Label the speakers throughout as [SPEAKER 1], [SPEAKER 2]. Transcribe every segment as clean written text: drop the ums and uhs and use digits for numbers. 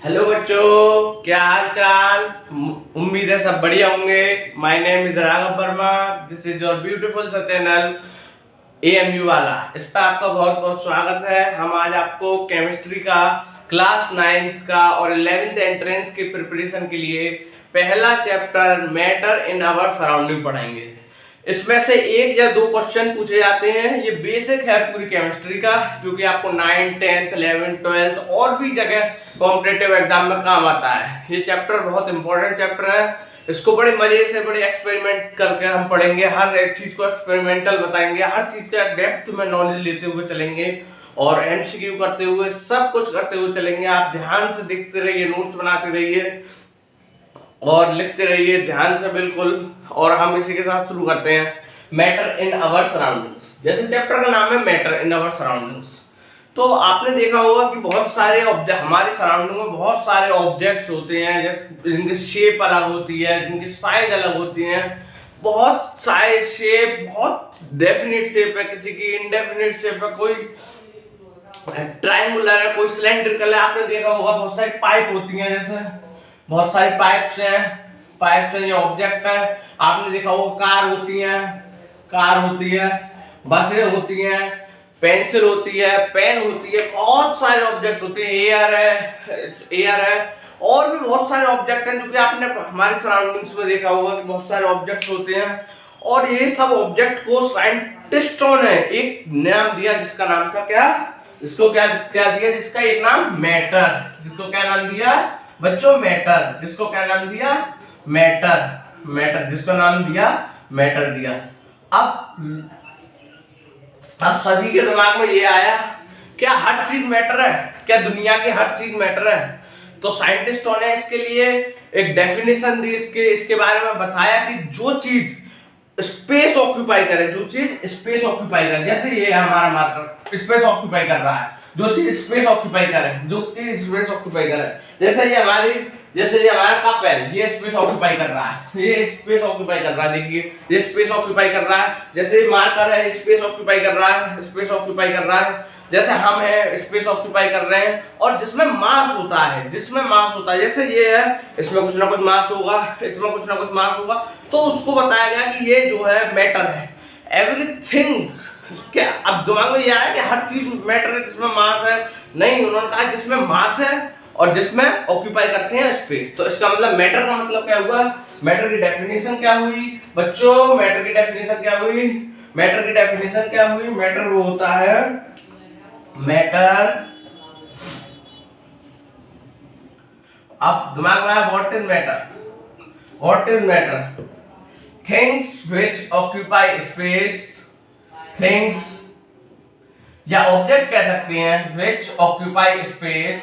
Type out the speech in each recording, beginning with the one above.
[SPEAKER 1] Hello बच्चों, क्या हाल चाल। उम्मीद है सब बढ़िया होंगे। My name is Raghav Verma. This is your beautiful सा चैनल एएमयू वाला। इस पर आपका बहुत बहुत स्वागत है। हम आज आपको केमिस्ट्री का क्लास 9th का और 11th एंट्रेंस की प्रिपरेशन के लिए पहला chapter matter in our surrounding पढ़ाएंगे। इसमें से एक या दो क्वेश्चन पूछे जाते हैं। ये बेसिक है पूरी केमिस्ट्री का, जो कि आपको 9th 10th 11th 12th और भी जगह कॉम्पिटिटिव एग्जाम में काम आता है। ये चैप्टर बहुत इंपॉर्टेंट चैप्टर है। इसको बड़े मजे से बड़े एक्सपेरिमेंट करके हम पढ़ेंगे। हर एक चीज को एक्सपेरिमेंटल बताएंगे, हर चीज का डेप्थ में नॉलेज लेते हुए चलेंगे और एमसीक्यू करते हुए सब कुछ करते हुए चलेंगे। आप ध्यान से देखते रहिए, नोट्स बनाते रहिए और लिखते रहिए ध्यान से बिल्कुल। और हम इसी के साथ शुरू करते हैं। मैटर इन आवर सराउंडिंग्स, जैसे चैप्टर का नाम है मैटर इन आवर सराउंडिंग्स। तो आपने देखा होगा कि बहुत सारे ऑब्जेक्ट हमारे सराउंडिंग में बहुत सारे ऑब्जेक्ट्स होते हैं, जैसे जिनकी शेप अलग होती है, जिनकी साइज अलग होती है। बहुत साइज शेप, बहुत डेफिनेट शेप है, किसी की इनडेफिनेट शेप है, कोई ट्रायंगुलर है, कोई सिलेंड्रिकल है। आपने देखा होगा बहुत सारी पाइप होती हैं, जैसे बहुत सारी पाइप्स हैं, ये ऑब्जेक्ट है। आपने देखा होगा कार होती है, बसें होती हैं, पेंसिल होती है, पेन होती है, बहुत सारे ऑब्जेक्ट होते हैं। एयर है और भी बहुत सारे ऑब्जेक्ट हैं जो कि आपने हमारे सराउंडिंग्स में देखा होगा कि बहुत सारे ऑब्जेक्ट होते हैं। और ये सब ऑब्जेक्ट को साइंटिस्टों ने एक नाम दिया, जिसका नाम था क्या, इसको क्या क्या दिया, जिसका एक नाम मैटर। जिसको क्या नाम दिया बच्चों, मैटर। जिसको क्या नाम दिया, मैटर। जिसका नाम दिया मैटर दिया। अब सभी के दिमाग में ये आया, क्या हर चीज मैटर है? क्या दुनिया की हर चीज मैटर है? तो साइंटिस्टों ने इसके लिए एक डेफिनेशन दी, इसके बारे में बताया कि जो चीज स्पेस ऑक्यूपाई करे, जैसे ये है हमारा मार्कर, स्पेस ऑक्यूपाई कर रहा है। जो चीज स्पेस ऑक्यूपाई करे, जैसे ये हमारा कप है, ये स्पेस ऑक्यूपाई कर रहा है, देखिए ये स्पेस ऑक्यूपाई कर रहा है। जैसे मार्कर है, स्पेस ऑक्यूपाई कर रहा है। जैसे हम है, स्पेस ऑक्यूपाई कर रहे हैं। और जिसमें मास होता है, जैसे ये है, इसमें कुछ ना कुछ मास होगा, तो उसको बताया गया कि ये जो है मैटर है। एवरीथिंग, क्या अब दिमाग में ये आया कि हर चीज मैटर है जिसमें मास है? नहीं, उन्होंने कहा जिसमें मास है और जिसमें ऑक्यूपाई करते हैं स्पेस। तो इसका मतलब मैटर का मतलब क्या हुआ? मैटर की डेफिनेशन क्या हुई बच्चों? मैटर की डेफिनेशन क्या हुई? मैटर वो होता है, मैटर। अब दिमाग में आया, what is matter? Things which occupy space, things या ऑब्जेक्ट कह सकते हैं, which occupy space,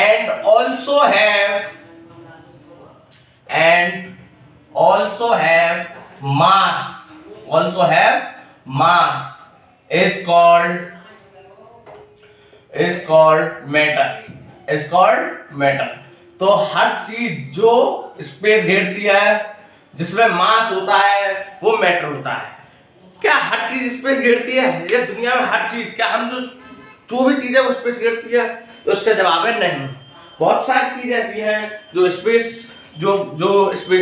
[SPEAKER 1] and also have mass is called matter। तो हर चीज जो स्पेस घेरती है, जिसमें मास होता है, वो मैटर होता है। क्या हर चीज स्पेस घेरती है? ये दुनिया में हर चीज, क्या हम जो भी चीज है वो स्पेस घेरती है? तो उसका जवाब है नहीं। बहुत सारी चीजें ऐसी हैं जो स्पेस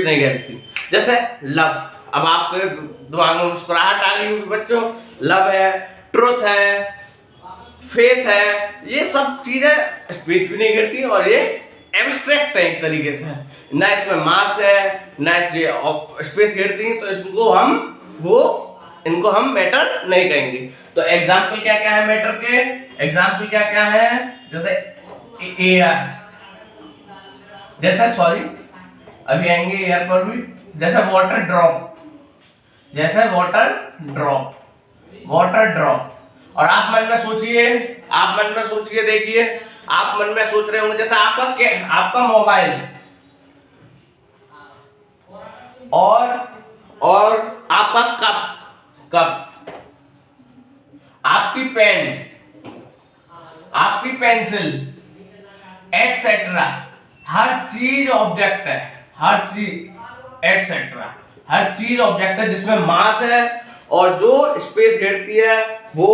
[SPEAKER 1] नहीं घेरती, जैसे लव। अब आपके दिमाग में मुस्कुराहट आ गई होगी बच्चों। लव है, ट्रुथ है, फेथ है, ये सब चीजें स्पेस भी नहीं घेरती और ये एब्स्ट्रैक्ट है एक तरीके से। ना इसमें मास है, ना इसमें स्पेस घेरती है, तो इनको हम मैटर नहीं कहेंगे। तो एग्जाम्पल क्या क्या है मैटर के? एग्जाम्पल क्या क्या है? जैसे एयर, अभी आएंगे एयर पर भी। जैसे वाटर ड्रॉप। और आप मन में सोचिए, देखिए आप मन में सोच रहे होंगे, जैसे आपका मोबाइल और आपका कप, आपकी पेन, आपकी पेंसिल, एटसेट्रा। हर चीज ऑब्जेक्ट है, एटसेट्रा। हर चीज ऑब्जेक्ट है जिसमें मास है, और जो स्पेस घेरती है वो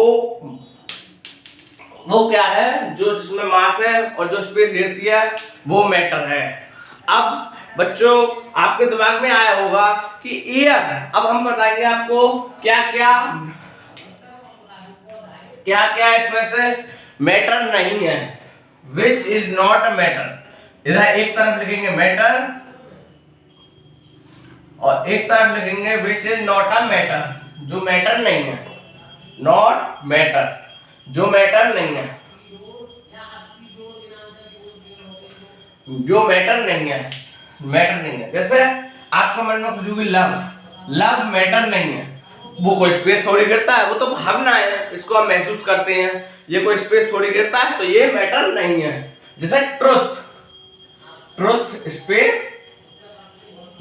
[SPEAKER 1] क्या है, जो जिसमें मास है और जो स्पेस घेरती है वो मैटर है। अब बच्चों आपके दिमाग में आया होगा कि एयर, अब हम बताएंगे आपको क्या क्या इसमें से मैटर नहीं है, which is not a matter. इधर एक तरफ लिखेंगे मैटर और एक तरफ लिखेंगे which is not a matter, जो मैटर नहीं है, नॉट मैटर, जो मैटर नहीं है, जो मैटर नहीं है, मैटर नहीं है। जैसे आपके मन में खुशी हुई लव मैटर नहीं है, वो कोई स्पेस थोड़ी गिरता है, वो तो भावना है, इसको हम महसूस करते हैं, ये कोई स्पेस थोड़ी गिरता है, तो ये मैटर नहीं है। जैसे ट्रुथ स्पेस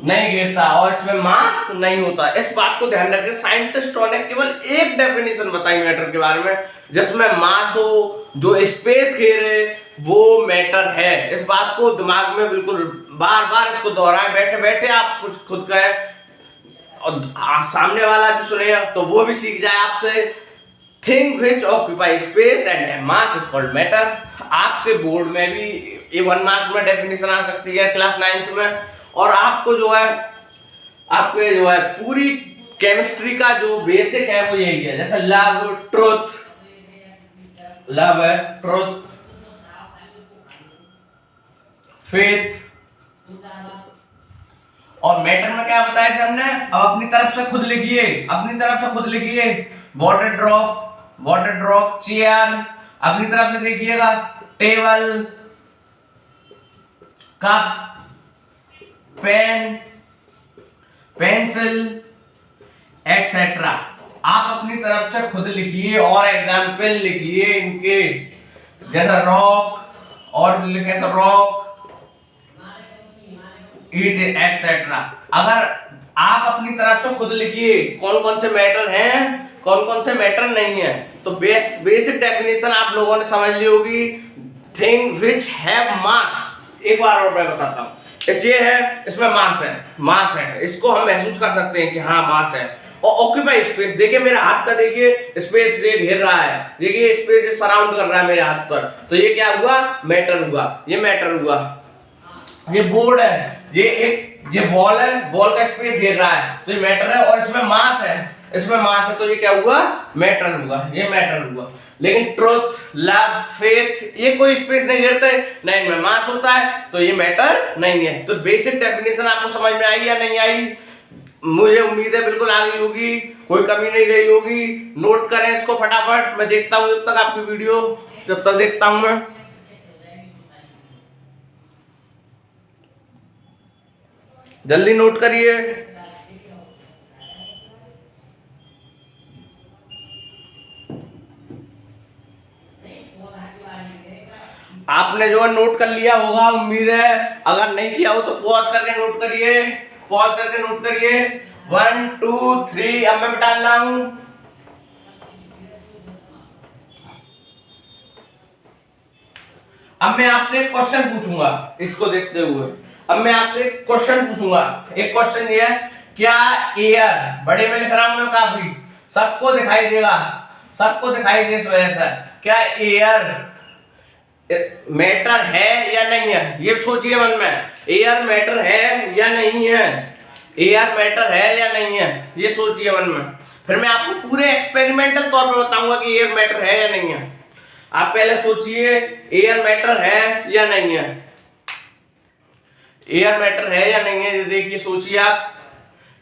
[SPEAKER 1] नहीं गिरता और इसमें मास नहीं होता। इस बात को ध्यान रखें, साइंटिस्टों ने केवल एक डेफिनेशन बताई मैटर के बारे में, जिसमें मास हो, जो स्पेस घेरे वो मैटर है। इस बात को दिमाग में बिल्कुल बार बार इसको दोहराएं, बैठे बैठे आप कुछ खुद कहें और सामने वाला भी सुने तो वो भी सीख जाए आपसे। Thing which occupy space and mass is called matter. आपके बोर्ड में भी ये 1 मार्क में डेफिनेशन आ सकती है क्लास 9th में, और आपको जो है आपके जो है पूरी केमिस्ट्री का जो बेसिक है वो यही है। जैसे लव है, ट्रुथ, फेथ, और मैटर में क्या बताया था हमने। अब अपनी तरफ से खुद लिखिए, वाटर ड्रॉप, चेयर, अपनी तरफ से लिखिएगा, table, cup, pen, pencil, etcetera. आप अपनी तरफ से खुद लिखिए और एग्जाम्पल लिखिए इनके, जैसे रॉक, और लिखे तो रॉक, ईट, एक्सेट्रा। अगर आप अपनी तरफ से खुद लिखिए कौन कौन से मैटर हैं, कौन कौन से मैटर नहीं है, तो बेसिक डेफिनेशन आप लोगों ने समझ ली होगी। थिंग विच हैव मास, एक बार और मैं बताता हूँ। ये है, इसमें मास है, इसको हम महसूस कर सकते हैं कि हाँ मास है। और ऑक्यूपाई स्पेस, देखिए मेरे हाथ का, देखिए स्पेस ये घेर रहा है, देखिए स्पेस सराउंड कर रहा है मेरे हाथ पर, तो ये क्या हुआ, मैटर हुआ, ये मैटर हुआ। ये बोर्ड है, ये वॉल है, वॉल का स्पेस घेर रहा है, तो ये मैटर है, और इसमें मास है, तो ये क्या हुआ, मैटर हुआ, ये मैटर हुआ। लेकिन ट्रुथ, लव, फेथ, ये कोई स्पेस नहीं घेरते, नहीं इनमें मास होता है, तो ये मैटर नहीं है। तो बेसिक डेफिनेशन आपको समझ में आई या नहीं आई? मुझे उम्मीद है बिल्कुल आ गई होगी, कोई कमी नहीं रही होगी। नोट करें इसको फटाफट, मैं देखता हूँ जब तक आपकी वीडियो, जब तक देखता हूँ मैं। जल्दी नोट करिए। आपने जो नोट कर लिया होगा उम्मीद है, अगर नहीं किया हो तो पॉज करके नोट करिए, 1 2 3। अब मैं डाल रहा हूं, अब मैं आपसे एक क्वेश्चन पूछूंगा इसको देखते हुए। अब मैं आपसे एक क्वेश्चन पूछूंगा। एक क्वेश्चन ये है, क्या एयर, बड़े में लिख रहा हूं मैं काफी, सबको दिखाई देगा, सबको दिखाई दे इस वजह से, क्या एयर मैटर है या नहीं है? ये सोचिए मन में, एयर मैटर है या नहीं है, एयर मैटर है या नहीं है, ये सोचिए मन में। फिर मैं आपको पूरे एक्सपेरिमेंटल तौर पे बताऊंगा कि एयर मैटर है या नहीं है। आप पहले सोचिए, एयर मैटर है या नहीं है, एयर मैटर है या नहीं है, देखिए सोचिए आप,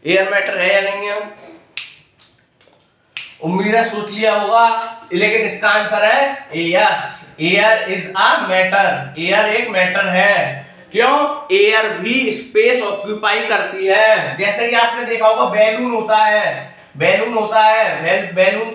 [SPEAKER 1] एयर मैटर है या नहीं है। उम्मीद है सोच लिया होगा, लेकिन इसका आंसर है yes, air is a matter, air एक मैटर है। क्यों? एयर भी स्पेस ऑक्यूपाई करती है। जैसे कि आपने देखा होगा बैलून होता है, बैलून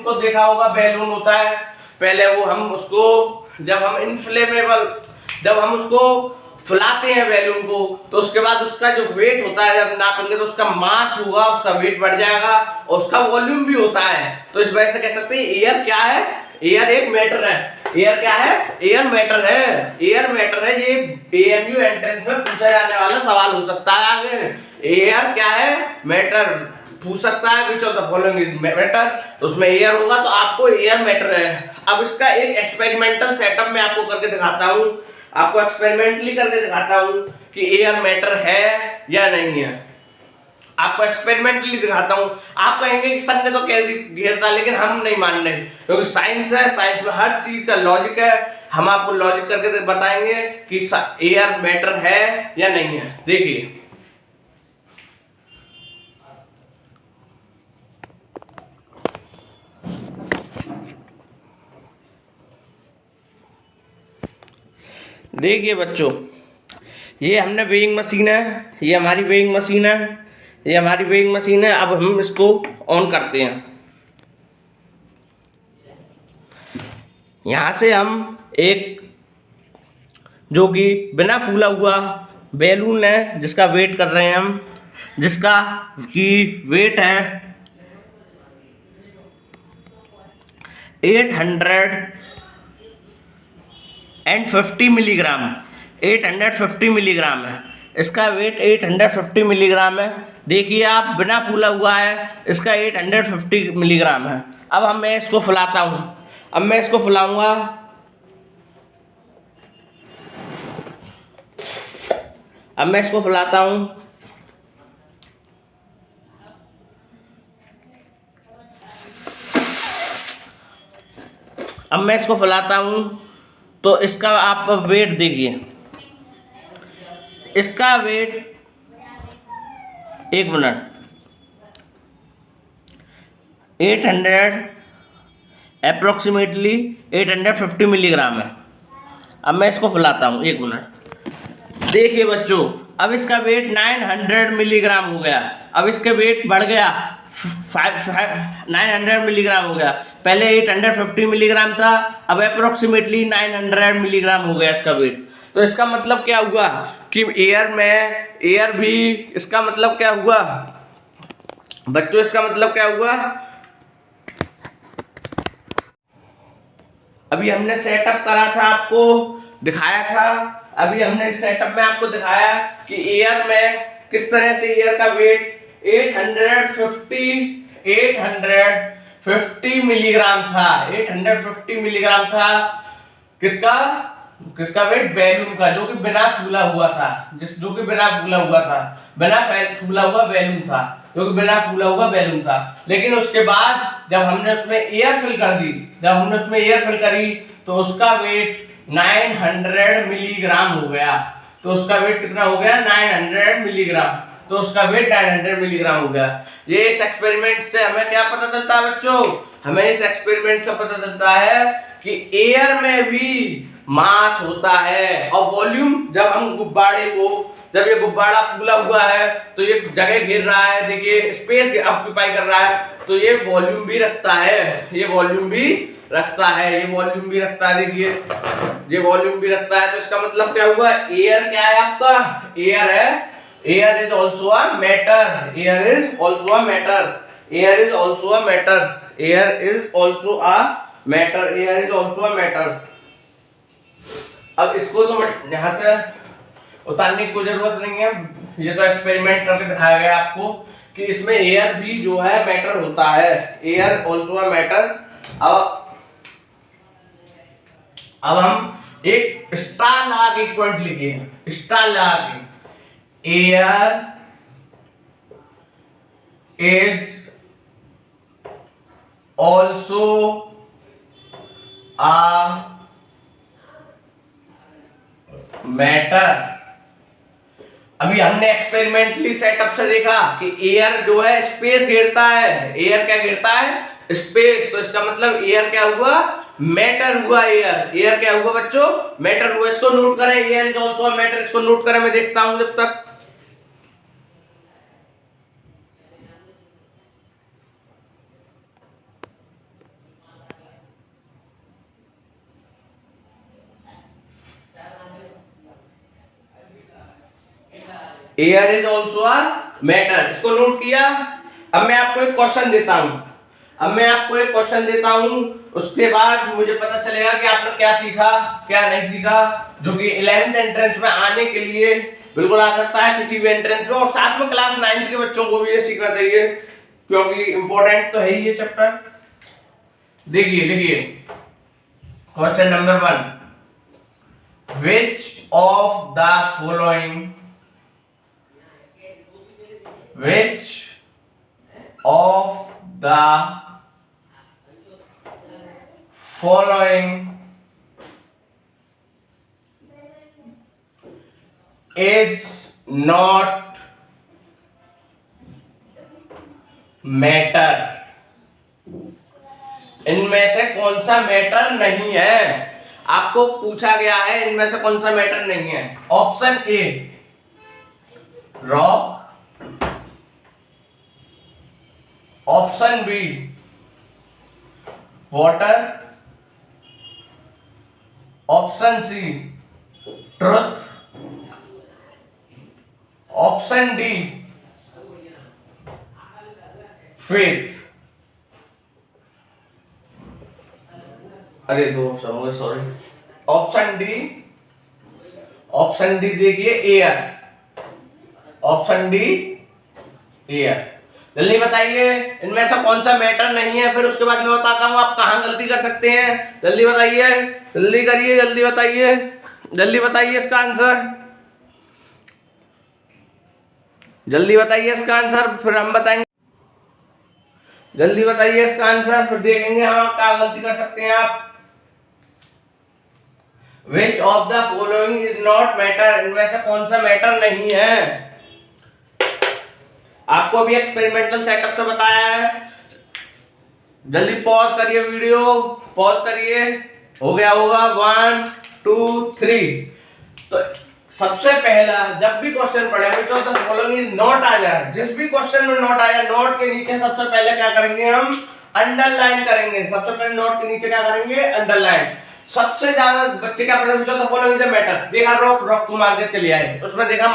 [SPEAKER 1] को देखा होगा, बैलून होता है, पहले वो हम उसको, जब हम इनफ्लेमेबल, जब हम उसको फुलाते हैं बैलून को, तो उसके बाद उसका जो वेट होता है जब नापेंगे तो उसका मास होगा, उसका वेट बढ़ जाएगा, और उसका वॉल्यूम भी होता है। तो इस वजह से कह सकते हैं एयर क्या है, एयर एक मैटर है। एयर क्या है? एयर मैटर है, एयर मैटर है। ये एएमयू एंट्रेंस में पूछा जाने वाला सवाल हो सकता है आगे। एयर क्या है? मैटर पूछ सकता है, which of the following is matter, तो उसमें एयर होगा, तो आपको एयर मैटर है। अब इसका एक एक्सपेरिमेंटल सेटअप में आपको करके दिखाता हूं, आपको एक्सपेरिमेंटली करके दिखाता हूं कि एयर मैटर है या नहीं है। आपको एक्सपेरिमेंटली दिखाता हूं। आप कहेंगे कि सर ने तो कह घेरता, लेकिन हम नहीं मान रहे, क्योंकि साइंस है, साइंस में हर चीज का लॉजिक है। हम आपको लॉजिक करके बताएंगे कि एयर मैटर है या नहीं है। देखिए, देखिए बच्चों, ये हमने वेइंग मशीन है, ये हमारी वेइंग मशीन है, ये हमारी वेइंग मशीन है। अब हम इसको ऑन करते हैं। यहाँ से हम एक जो कि बिना फूला हुआ बैलून है, जिसका वेट कर रहे हैं हम, जिसका की वेट है 850 मिलीग्राम। 850 मिलीग्राम है इसका वेट, 850 मिलीग्राम है। देखिए आप, बिना फूला हुआ है, इसका 850 मिलीग्राम है। अब मैं इसको फुलाता हूँ, अब मैं इसको फुलाऊंगा। अब मैं इसको फुलाता हूँ। अब मैं इसको फुलाता हूँ, तो इसका आप वेट देखिए, इसका वेट, एक मिनट, 800 अप्रोक्सीमेटली 850 मिलीग्राम है। अब मैं इसको फुलाता हूँ, एक मिनट। देखिए बच्चों, अब इसका वेट 900 मिलीग्राम हो गया। अब इसका वेट बढ़ गया, 900 मिलीग्राम हो गया। पहले 850 मिलीग्राम था, अब अप्रोक्सीमेटली 900 मिलीग्राम हो गया इसका वेट। तो इसका मतलब क्या हुआ कि एयर में, एयर भी, इसका मतलब क्या हुआ बच्चों, इसका मतलब क्या हुआ, अभी हमने सेटअप करा था, आपको दिखाया था। अभी हमने इस सेटअप में आपको दिखाया कि एयर में किस तरह से एयर का वेट 850 मिलीग्राम था। 850 मिलीग्राम था किसका, किसका वेट, बैलून का, जो कि बिना फूला हुआ था, जो कि बिना फूला हुआ था, बिना फूला हुआ बैलून था, जो कि बिना फूला हुआ बैलून था। लेकिन उसके बाद जब हमने उसमें एयर फिल कर दी, जब हमने उसमें एयर फिल करी, तो उसका वेट 900 मिलीग्राम हो गया। तो उसका वेट कितना हो गया, 900 मिलीग्राम। तो उसका वेट 900 मिलीग्राम हो गया। ये इस एक्सपेरिमेंट से हमें क्या पता चलता है बच्चों, हमें इस एक्सपेरिमेंट से पता चलता है कि एयर में भी मास होता है और वॉल्यूम। जब हम गुब्बारे को, जब ये गुब्बारा फूला हुआ है, तो ये जगह घेर रहा है, देखिए स्पेस ऑक्यूपाई कर रहा है, तो ये वॉल्यूम भी रखता है, ये वॉल्यूम भी रखता है, ये वॉल्यूम भी रखता है। देखिए ये वॉल्यूम भी रखता है। तो इसका मतलब क्या हुआ, एयर क्या है आपका, एयर है, air is also a matter, air is also a matter, air is also a matter, air is also a matter, air is also a matter. अब इसको तो यहां से उतारने की कोई जरूरत नहीं है, ये तो एक्सपेरिमेंट करके दिखाया गया आपको कि इसमें एयर भी जो है मैटर होता है, एयर ऑल्सो अ मैटर। अब हम एक स्टार लगा के एक पॉइंट लिखे, स्टार लगा के, air is also a matter. अभी हमने एक्सपेरिमेंटली सेटअप से देखा कि एयर जो है स्पेस घेरता है, एयर क्या घेरता है, स्पेस। तो इसका मतलब एयर क्या हुआ, मैटर हुआ। एयर, एयर क्या हुआ बच्चों, मैटर हुआ। इसको नोट करें, air is also a matter, इसको नोट करें, मैं देखता हूं जब तक। Air is also a matter, इसको नोट किया। अब मैं आपको एक क्वेश्चन देता हूं, अब मैं आपको एक क्वेश्चन देता हूं, उसके बाद मुझे पता चलेगा कि आपने क्या सीखा क्या नहीं सीखा, जो कि 11th एंट्रेंस में आने के लिए बिल्कुल आ सकता है किसी भी एंट्रेंस में, और साथ में क्लास 9th के बच्चों को भी ये सीखना चाहिए क्योंकि इंपॉर्टेंट तो है ही ये चैप्टर। देखिए लिखिए question number 1, which of the following is not matter, इनमें से कौन सा मैटर नहीं है, आपको पूछा गया है इनमें से कौन सा मैटर नहीं है। Option A rock, option B water, option C truth, option D faith. अरे दो ऑप्शन हो गए, सॉरी। ऑप्शन डी देखिए एयर, ऑप्शन डी एयर। जल्दी बताइए इनमें से कौन सा मैटर नहीं है, फिर उसके बाद मैं बताता हूं आप कहां गलती कर सकते हैं। जल्दी बताइए, जल्दी करिए, जल्दी बताइए, जल्दी बताइए इसका आंसर, जल्दी बताइए इसका आंसर, फिर हम बताएंगे। जल्दी बताइए इसका आंसर, फिर देखेंगे हम क्या गलती कर सकते हैं आप। Which of the following is not matter, इनमें से कौन सा मैटर नहीं है। आपको अभी एक्सपेरिमेंटल सेटअप से बताया है। जल्दी पॉज करिए, वीडियो पॉज करिए, हो गया होगा 1 2 3। तो सबसे पहला जब भी क्वेश्चन पढ़े तो द फॉलोइंग इज नॉट आ जाए, जिस भी क्वेश्चन में नॉट आया, नोट के नीचे सबसे पहले क्या करेंगे हम, अंडरलाइन करेंगे। सबसे पहले नोट के नीचे क्या करेंगे, अंडरलाइन। सबसे ज्यादा बच्चे क्या पढ़े the following is a matter, देखा रॉक, रॉक को मार के चले आए, उसमें देखा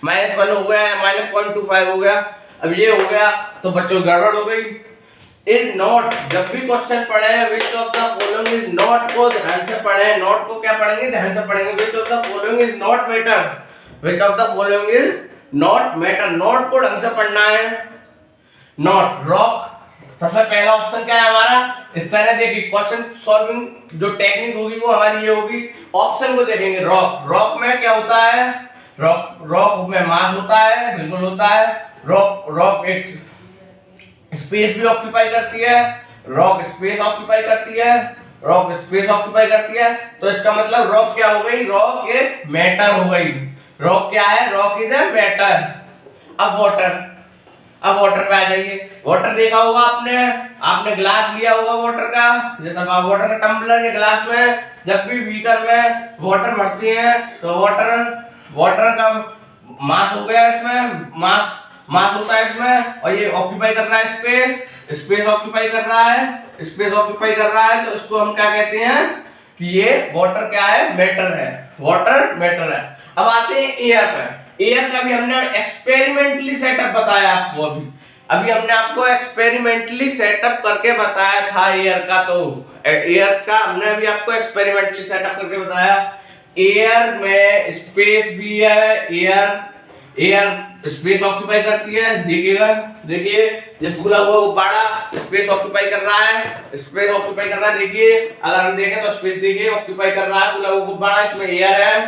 [SPEAKER 1] -1 हो गया, -0.25 हो गया, अब ये हो गया, तो बच्चों गड़बड़ हो गई। इज नॉट, जब भी क्वेश्चन पढ़े which of the following is not को ध्यान से पढ़े, नॉट को क्या पढ़ेंगे, ध्यान से पढ़ेंगे। Which of the following is not matter, which of the following is not matter, not को ढंग से पढ़ना है। नॉट रॉक, सबसे पहला ऑप्शन क्या है हमारा, इस तरह देखिए क्वेश्चन सॉल्विंग जो टेक्निक होगी वो हमारी ये होगी। ऑप्शन को देखेंगे, रॉक, रॉक में क्या होता है, रॉक में मास होता है, बिल्कुल होता है। रॉक एक स्पेस भी ऑक्यूपाई करती है, रॉक स्पेस ऑक्यूपाई करती है, रॉक स्पेस ऑक्यूपाई करती है, तो इसका मतलब रॉक क्या हो गई, रॉक एक मैटर हो गई। रॉक क्या है, रॉक इज ए मैटर। अब वाटर पे आ जाइए। वाटर देखा होगा आपने ग्लास लिया होगा वाटर का, जैसा आप वाटर का टम्बलर या ग्लास में जब भी बीकर में वाटर भरते हैं तो वाटर का मास हो गया, इसमें मास होता है इसमें, और ये ऑक्यूपाई कर रहा है स्पेस ऑक्यूपाई कर रहा है, तो इसको हम क्या कहते हैं कि ये वाटर क्या है, मैटर है, वाटर मैटर है। अब आते हैं एयर पे। एयर का भी हमने एक्सपेरिमेंटली सेटअप बताया आपको, अभी हमने आपको एक्सपेरिमेंटली सेटअप करके बताया था एयर का, तो एयर का हमने अभी आपको एक्सपेरिमेंटली सेटअप करके बताया। एयर में स्पेस भी है, एयर स्पेस ऑक्यूपाई करती है। देखिए ये फूला हुआ गुब्बारा स्पेस ऑक्यूपाई कर रहा है, देखिए अगर हम देखें तो स्पेस देखिए ऑक्यूपाई कर रहा है, फूला हुआ गुब्बारा, इसमें एयर है,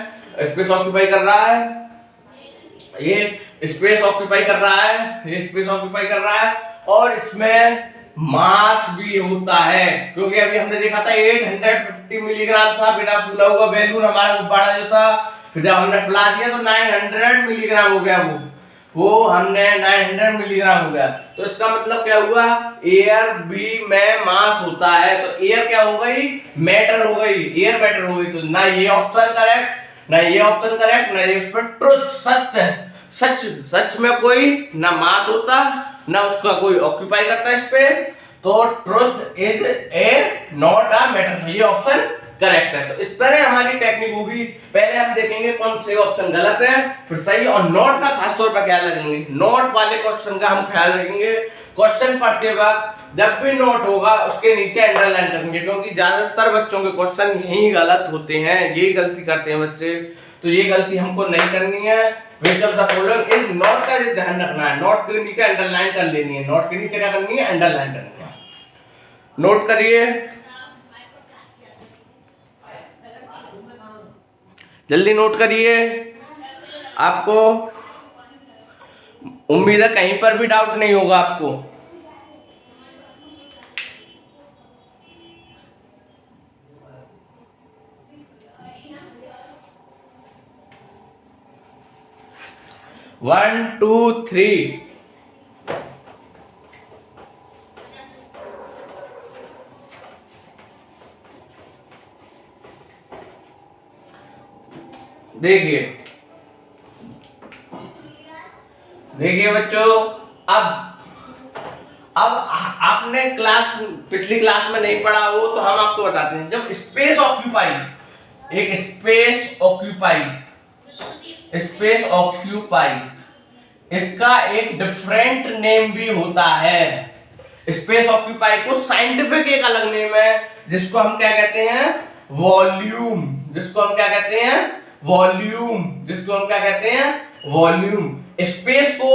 [SPEAKER 1] स्पेस ऑक्यूपाई कर रहा है, ये स्पेस ऑक्यूपाई कर रहा है, और इसमें मास भी होता है, क्योंकि अभी हमने देखा था 850 मिलीग्राम था बिना फूला हुआ बैलून हमारा गुब्बारा जो था, फिर जब हमने फुला दिया तो 900 मिलीग्राम हो गया, वो हमने 900 मिलीग्राम हो गया। तो इसका मतलब क्या हुआ, एयर भी में मास होता है, तो एयर क्या हो गई, मैटर हो गई, एयर मैटर हो गई। तो ना ये ऑप्शन करेक्ट, ना ये उस पर ट्रुथ, सच में कोई ना मास होता ना उसका कोई ऑक्यूपाई करता स्पेस, तो truth is a not a matter, ये ऑप्शन करेक्ट है। तो इस तरह हमारी टेक्निक होगी। पहले हम देखेंगे कौन से ऑप्शन गलत है, फिर सही, और नोट का खास तौर पर ख्याल रखेंगे। नोट वाले क्वेश्चन का हम ख्याल रखेंगे। क्वेश्चन पढ़ते वक्त जब भी नोट होगा उसके नीचे अंडरलाइन करेंगे, क्योंकि ज्यादातर बच्चों के क्वेश्चन यही गलत होते हैं, यही गलती करते हैं बच्चे। तो ये गलती हमको नहीं करनी है। Which of the following is, note का ध्यान रखना है, नोट के नीचे अंडरलाइन कर लेनी है। नोट के नीचे क्या करनी है? अंडरलाइन करनी है। नोट करिए, जल्दी नोट करिए। आपको उम्मीद है कहीं पर भी डाउट नहीं होगा आपको। वन टू थ्री, देखिए देखिए बच्चों, अब आपने पिछली क्लास में नहीं पढ़ा हो तो हम आपको बताते हैं। जब स्पेस ऑक्यूपाई, एक स्पेस ऑक्यूपाई, इसका एक डिफरेंट नेम भी होता है। स्पेस ऑक्यूपाई को साइंटिफिक एक अलग नेम है, जिसको हम क्या कहते हैं? वॉल्यूम। जिसको हम क्या कहते हैं? वॉल्यूम। स्पेस को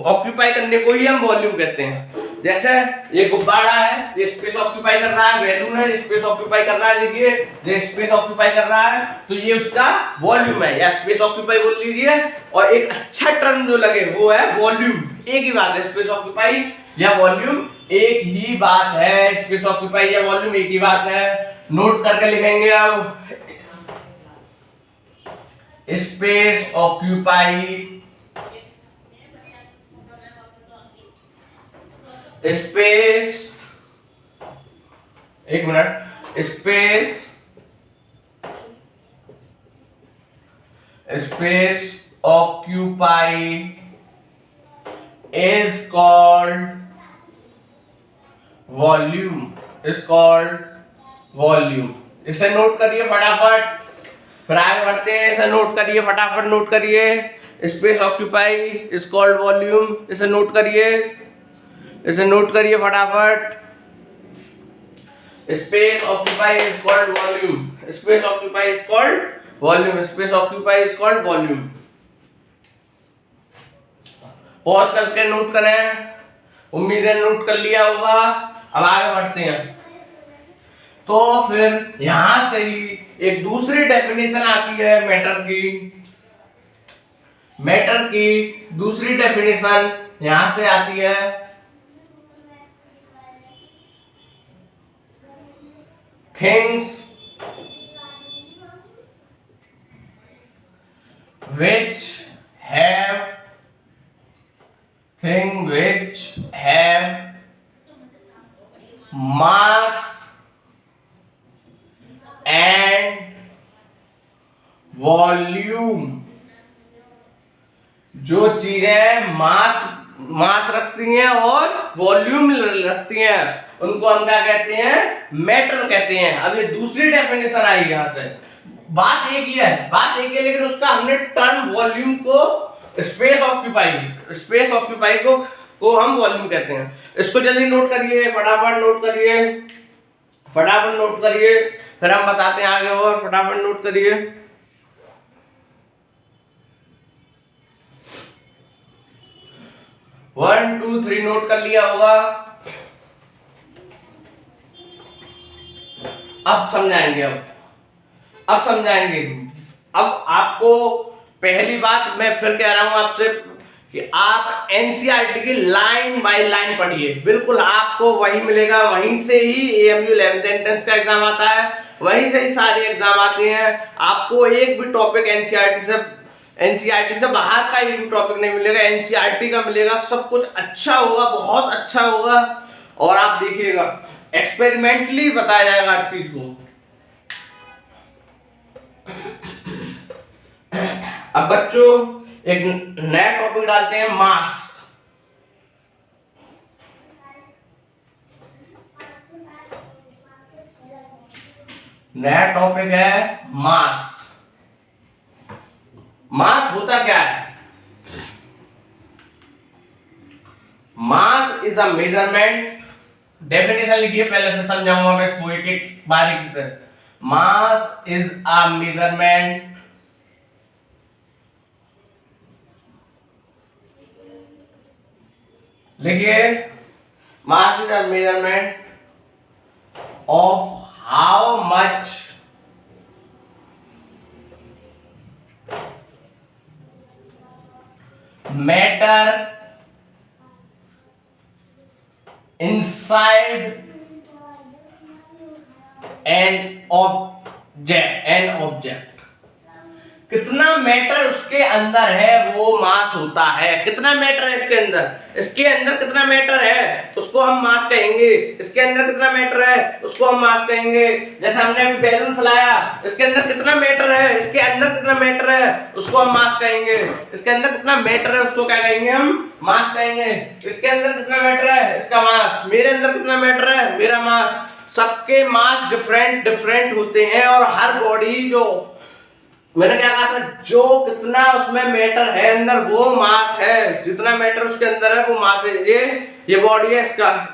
[SPEAKER 1] ऑक्यूपाई करने को ही हम वॉल्यूम कहते हैं। जैसे ये गुब्बारा है, ये स्पेस ऑक्यूपाई कर रहा है, बैलून है, स्पेस ऑक्यूपाई कर रहा है, देखिए ये स्पेस ऑक्यूपाई कर रहा है, तो ये उसका वॉल्यूम है, या स्पेस ऑक्यूपाई बोल लीजिए। और एक अच्छा टर्म जो लगे वो है वॉल्यूम। एक ही बात है, स्पेस ऑक्यूपाई या वॉल्यूम एक ही बात है। स्पेस ऑक्यूपाई या वॉल्यूम एक ही बात है। नोट करके लिखेंगे अब, स्पेस ऑक्यूपाई, स्पेस, एक minute, space occupy is called volume, इसे नोट करिए फटाफट, फिर आगे बढ़ते हैं। इसे नोट करिए फटाफट, नोट करिए। Space occupy is called volume, इसे नोट करिए फटाफट। Space occupy is called volume, space occupy is called volume. Pause करके नोट करें, उम्मीद है नोट कर लिया होगा। अब आगे बढ़ते हैं। तो फिर यहां से ही एक दूसरी डेफिनेशन आती है मैटर की दूसरी डेफिनेशन यहां से आती है, things which have mass and volume। जो चीजें मास रखती हैं और वॉल्यूम रखती हैं, उनको हम क्या कहते हैं? मैटर कहते हैं। अब ये दूसरी डेफिनेशन आई यहां से। बात एक ही है, लेकिन उसका हमने टर्म वॉल्यूम को स्पेस ऑक्यूपाई को हम वॉल्यूम कहते हैं। इसको जल्दी नोट करिए, फटाफट नोट करिए, फिर हम बताते हैं आगे। और फटाफट नोट करिए। वन टू थ्री नोट कर लिया होगा। अब समझाएंगे। अब आपको पहली बात मैं फिर कह रहा हूं आपसे कि आप एनसीईआरटी की लाइन बाय लाइन पढ़िए। बिल्कुल आपको वही मिलेगा, वहीं से ही एएमयू 11th एंट्रेंस का एग्जाम आता है, वहीं से ही सारे एग्जाम आते हैं। आपको एक भी टॉपिक एनसीईआरटी से बाहर का एक भी टॉपिक नहीं मिलेगा, एनसीईआरटी का मिलेगा। सब कुछ अच्छा होगा, बहुत अच्छा होगा। और आप देखिएगा, एक्सपेरिमेंटली बताया जाएगा हर चीज को। अब बच्चों एक नया टॉपिक डालते हैं, मास। नया टॉपिक है मास। मास होता क्या है? Mass is a measurement, definition लिखिए, पहले से समझाऊंगा मैं इसको एक एक बारीकी से। मास इज अ मेजरमेंट लिखिए, mass is a measurement of how much matter inside an object, कितना मैटर उसके अंदर है वो मास होता है। कितना मैटर है इसके अंदर कितना मैटर है उसको हम मास कहेंगे। इसके अंदर कितना मैटर है उसको हम मास कहेंगे। जैसे हमने अभी बैलून फैलाया, इसके अंदर कितना मैटर है, इसके अंदर कितना मैटर है उसको हम मास कहेंगे। इसके अंदर कितना मैटर है उसको क्या कहेंगे, हम मास कहेंगे। इसके अंदर कितना मैटर है, इसका मास। मेरे अंदर कितना मैटर है, मेरा मास। सबके मास डिफरेंट डिफरेंट होते हैं और हर बॉडी, जो मैंने क्या कहा था, जो कितना उसमें मैटर है अंदर वो मास है। जितना मैटर उसके अंदर है वो मास है। ये बॉडी है,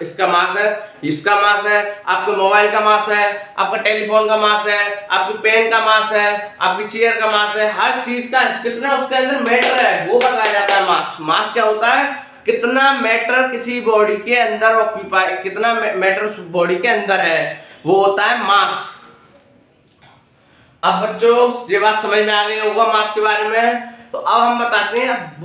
[SPEAKER 1] इसका मास है, इसका मास है, आपके मोबाइल का मास है, आपका टेलीफोन का मास है, आपकी पेन का मास है, आपकी चेयर का मास है। हर चीज का कितना उसके अंदर मैटर है वो बताया जाता है मास। मास क्या होता है, कितना मैटर किसी बॉडी के अंदर ऑक्यूपाई, कितना मैटर उस बॉडी के अंदर है वो होता है मास। अब बच्चों ये बात समझ में आ गई होगा मास के बारे में। तो अब हम बताते हैं,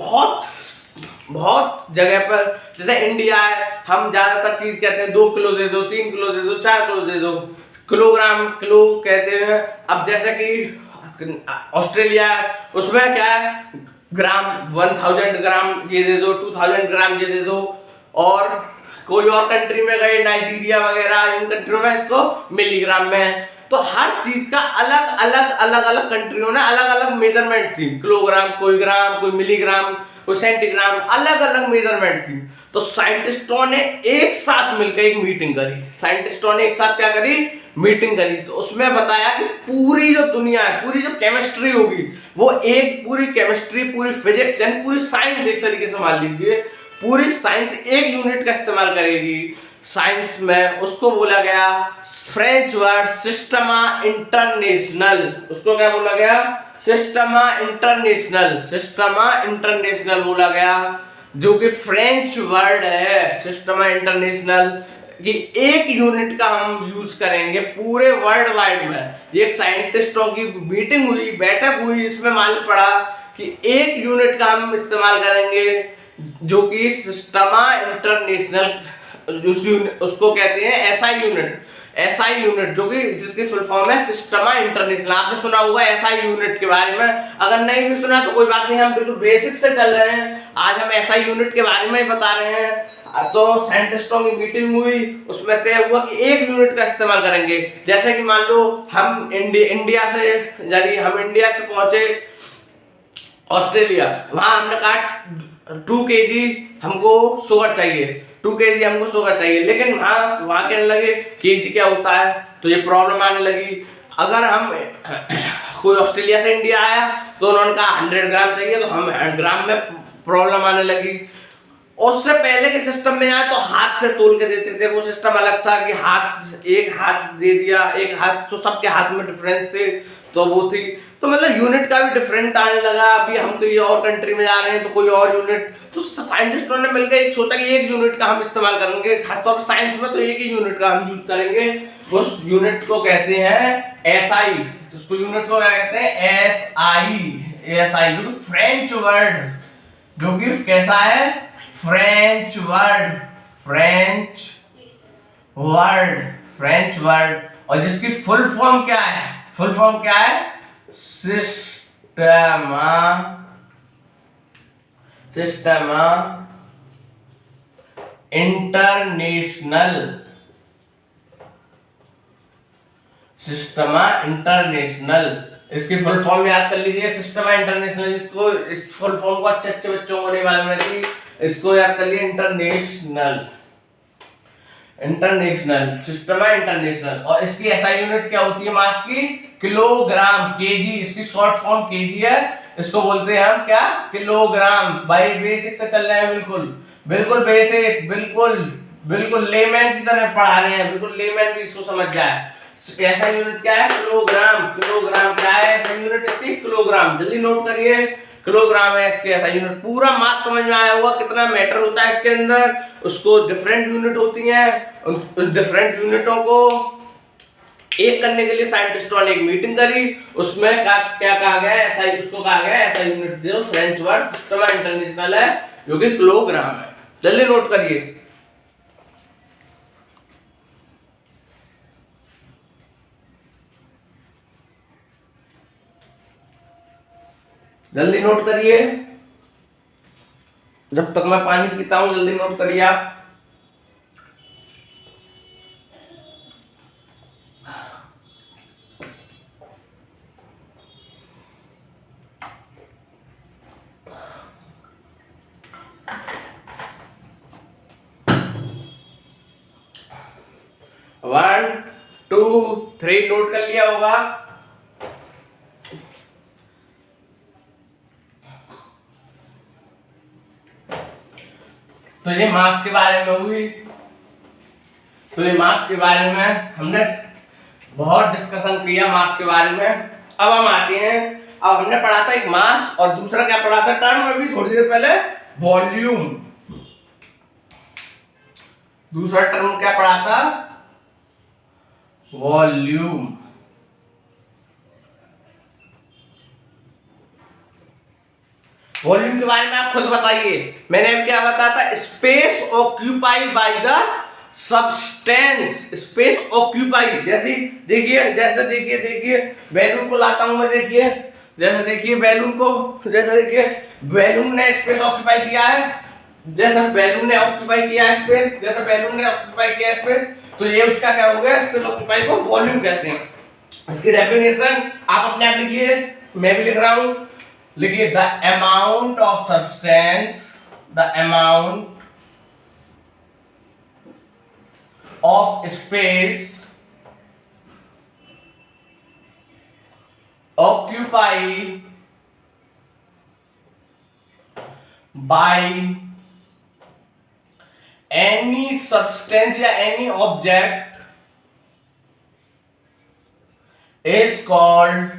[SPEAKER 1] बहुत जगह पर, जैसे इंडिया है, हम ज्यादातर चीज कहते हैं 2 किलो दे दो, 3 किलो दे दो, 4 किलो दे दो, किलोग्राम किलो कहते हैं। अब जैसे कि ऑस्ट्रेलिया है, उसमें क्या है, ग्राम, 1000 ग्राम ये दे दो, 2000 ग्राम ये दे दो। और कोई और कंट्री में गए, नाइजीरिया वगैरह, इन कंट्रियों में इसको मिलीग्राम में। तो हर चीज का अलग अलग कंट्रियों ने अलग अलग मेजरमेंट थी। किलोग्राम, कोई ग्राम, कोई मिलीग्राम, कोई सेंटीग्राम, अलग अलग मेजरमेंट थी। तो साइंटिस्टों ने एक साथ मिलकर एक मीटिंग करी। साइंटिस्टों ने एक साथ क्या करी, मीटिंग करी। तो उसमें बताया कि पूरी जो दुनिया है, पूरी जो केमिस्ट्री होगी, वो एक पूरी केमिस्ट्री, पूरी फिजिक्स यानी पूरी साइंस, एक तरीके से मान लीजिए पूरी साइंस एक यूनिट का इस्तेमाल करेगी साइंस में। उसको बोला गया फ्रेंच वर्ड सिस्टमा इंटरनेशनल। उसको क्या बोला गया, सिस्टमा इंटरनेशनल। सिस्टमा इंटरनेशनल बोला गया, जो कि फ्रेंच वर्ड है, सिस्टमा इंटरनेशनल, कि एक यूनिट का हम यूज करेंगे पूरे वर्ल्ड वाइड में। ये एक साइंटिस्टों की मीटिंग हुई, बैठक हुई, इसमें मालूम पड़ा कि एक यूनिट का हम इस्तेमाल करेंगे, जो कि सिस्टमा इंटरनेशनल, उसको कहते हैं एसआई यूनिट। एसआई यूनिट जो कि जिसकी फुल फॉर्म है सिस्टमा इंटरनेशनल। आपने सुना होगा एसआई यूनिट के बारे में, अगर नहीं भी सुना तो कोई बात नहीं, हम बिल्कुल बेसिक से चल रहे हैं। आज हम एसआई यूनिट के बारे में ही बता रहे हैं। तो साइंटिस्टों की मीटिंग हुई, उसमें तय हुआ कि एक यूनिट का इस्तेमाल करेंगे। जैसे कि मान लो हम इंडिया से, यानी हम इंडिया से पहुंचे ऑस्ट्रेलिया, वहां हमने कहा 2 kg हमको शुगर चाहिए, 2 kg हमको शुगर चाहिए। लेकिन वहां कहने लगे kg क्या होता है, तो ये प्रॉब्लम आने लगी। अगर हम कोई ऑस्ट्रेलिया से इंडिया आया तो उन्होंने कहा 100 ग्राम चाहिए, तो हम 100 ग्राम में प्रॉब्लम आने लगी। उससे पहले के सिस्टम में आया तो हाथ से तोल के देते थे, वो सिस्टम अलग था कि एक हाथ दे दिया, एक हाथ, तो सबके हाथ में डिफरेंस थे, तो वो थी। तो मतलब यूनिट का भी डिफरेंट आने लगा। अभी हम कोई और कंट्री में जा रहे हैं तो कोई और यूनिट, तो साइंटिस्टों ने मिलकर एक सोचा कि एक यूनिट का हम इस्तेमाल करेंगे। खासतौर पर साइंस में तो एक ही यूनिट का हम यूज करेंगे। उस यूनिट को कहते हैं एसआई। उसको यूनिट को क्या कहते हैं, एसआई। एसआई जो कि फ्रेंच वर्ड, जो कि कैसा है, फ्रेंच वर्ड, फ्रेंच वर्ड, और जिसकी फुल फॉर्म क्या है, फुल फॉर्म क्या है, सिस्टमा इंटरनेशनल। सिस्टमा इंटरनेशनल, इसकी फुल फॉर्म याद कर लीजिए, सिस्टमा इंटरनेशनल। इसको, इस फुल फॉर्म को अच्छे अच्छे बच्चों को नहीं मालूम रहती, इसको याद कर लिए, इंटरनेशनल। इंटरनेशनल सिस्टम है इंटरनेशनल। और इसकी एसआई यूनिट क्या होती है मास की? किलोग्राम, केजी, इसकी शॉर्ट फॉर्म केजी है, इसको बोलते हैं हम क्या? किलोग्राम। भाई बेसिक से चल रहे हैं, बिल्कुल बिल्कुल बेसिक, बिल्कुल बिल्कुल लेमैन की तरह पढ़ा रहे हैं, बिल्कुल लेमैन भी इसको समझ जाए। ऐसा यूनिट क्या है? किलोग्राम। किलोग्राम क्या है? ऐसा यूनिट इसकी किलोग्राम। जल्दी नोट करिए, किलोग्राम है इसके ऐसा यूनिट। पूरा मास समझ में आया होगा, कितना मैटर होता है इसके अंदर, उसको डिफरेंट यूनिट होती हैं, उन डिफरेंट यूनिटों को एक करने के लिए साइंटिस्टों ने एक मीटिंग करी, उसमें क्या कहा गया? ऐसा उसको कहा गया ऐसा यूनिट जो फ्रेंच वर्ड सिस्टम इंटरनेशनल है, जो कि किलोग्राम है। जल्दी नोट करिए। जल्दी नोट करिए, जब तक मैं पानी पीता हूं जल्दी नोट करिए आप। वन टू थ्री नोट कर लिया होगा। तो ये मास के बारे में हुई, तो ये मास के बारे में हमने बहुत डिस्कशन किया मास के बारे में। अब हम आते हैं, अब हमने पढ़ा था एक मास और दूसरा क्या पढ़ा था टर्म अभी थोड़ी देर पहले? वॉल्यूम। दूसरा टर्म क्या पढ़ा था? वॉल्यूम। वॉल्यूम के बारे में आप खुद बताइए। मैंने क्या बताया था? Space occupied by the substance. Space occupied, जैसे देखिए बैलून को लाता हूं मैं, देखिए जैसे देखिए बैलून को, जैसे देखिए बैलून ने स्पेस ऑक्यूपाई किया है, जैसे बैलून ने ऑक्यूपाई किया है स्पेस, जैसे बैलून ने ऑक्यूपाई किया है स्पेस, तो ये उसका क्या हो गया? स्पेस ऑक्यूपाई को वॉल्यूम कहते हैं। इसकी डेफिनेशन आप अपने आप लिखिए, मैं भी लिख रहा हूं, लिखिए the amount of substance, the amount of space occupied by any substance या any object is called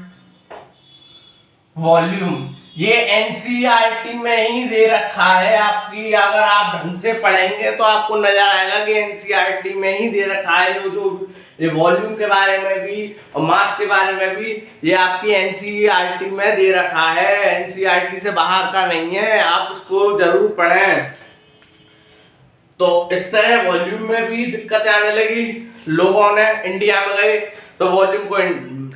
[SPEAKER 1] volume. ये एनसीईआरटी में ही दे रखा है आपकी, अगर आप ढंग से पढ़ेंगे तो आपको नजर आएगा कि एनसीईआरटी में ही दे रखा है। जो ये वॉल्यूम के बारे में भी और मास के बारे में भी ये आपकी एनसीईआरटी में दे रखा है, एनसीईआरटी से बाहर का नहीं है, आप इसको जरूर पढ़ें। तो इस तरह वॉल्यूम में भी दिक्कतें आने लगी, लोगों ने इंडिया में गए तो वॉल्यूम को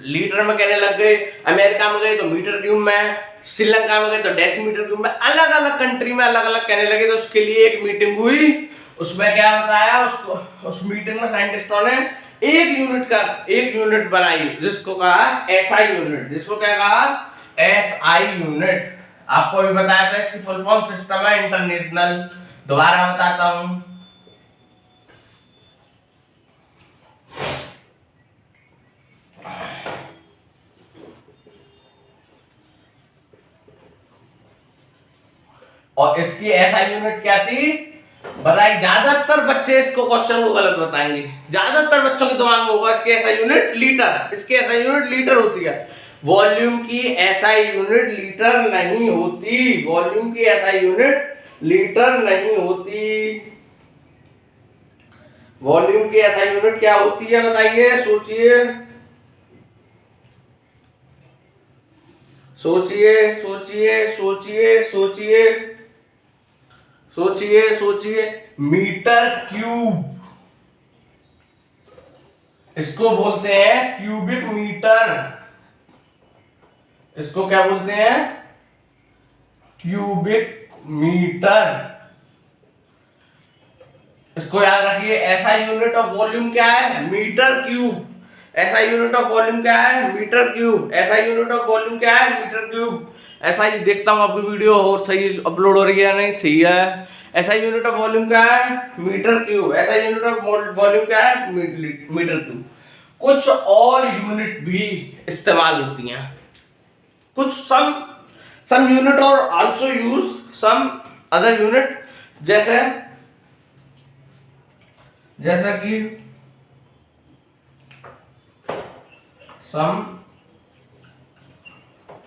[SPEAKER 1] लीटर में कहने लग गए, अमेरिका में गए तो मीटर क्यूब में, श्रीलंका में गए तो डेसीमीटर क्यूब में, अलग अलग कंट्री में अलग अलग कहने लगे। तो उसके लिए एक मीटिंग हुई, उसमें क्या बताया, उसको उस मीटिंग में साइंटिस्टों ने एक यूनिट बनाई जिसको कहा एसआई यूनिट। जिसको क्या कहा? SI unit. आपको भी बताया था इसकी फुल फॉर्म सिस्टम है इंटरनेशनल। दोबारा बताता हूं, और इसकी एसआई यूनिट क्या थी बताइए? ज्यादातर बच्चे इसको क्वेश्चन को गलत बताएंगे, ज्यादातर बच्चों के दिमाग में होगा इसकी एसआई यूनिट लीटर, इसकी एसआई यूनिट लीटर होती है। वॉल्यूम की एसआई यूनिट लीटर नहीं होती, वॉल्यूम की एसआई यूनिट लीटर नहीं होती। वॉल्यूम की एसआई यूनिट क्या होती है बताइए? सोचिए सोचिए सोचिए सोचिए सोचिए सोचिए सोचिए मीटर क्यूब, इसको बोलते हैं क्यूबिक मीटर। इसको क्या बोलते हैं? Cubic metre. इसको याद रखिए, ऐसा यूनिट ऑफ वॉल्यूम क्या है? Metre cube. SI unit of volume क्या है? Metre cube. SI unit of volume क्या है? Metre cube. ऐसा ही देखता हूँ आपकी वीडियो और सही अपलोड हो रही है नहीं, सही है। SI यूनिट ऑफ वॉल्यूम क्या है? Metre cube. SI unit of volume क्या है? Metre cube. कुछ और यूनिट भी इस्तेमाल होती हैं, कुछ some unit or also use some other unit, जैसे कि some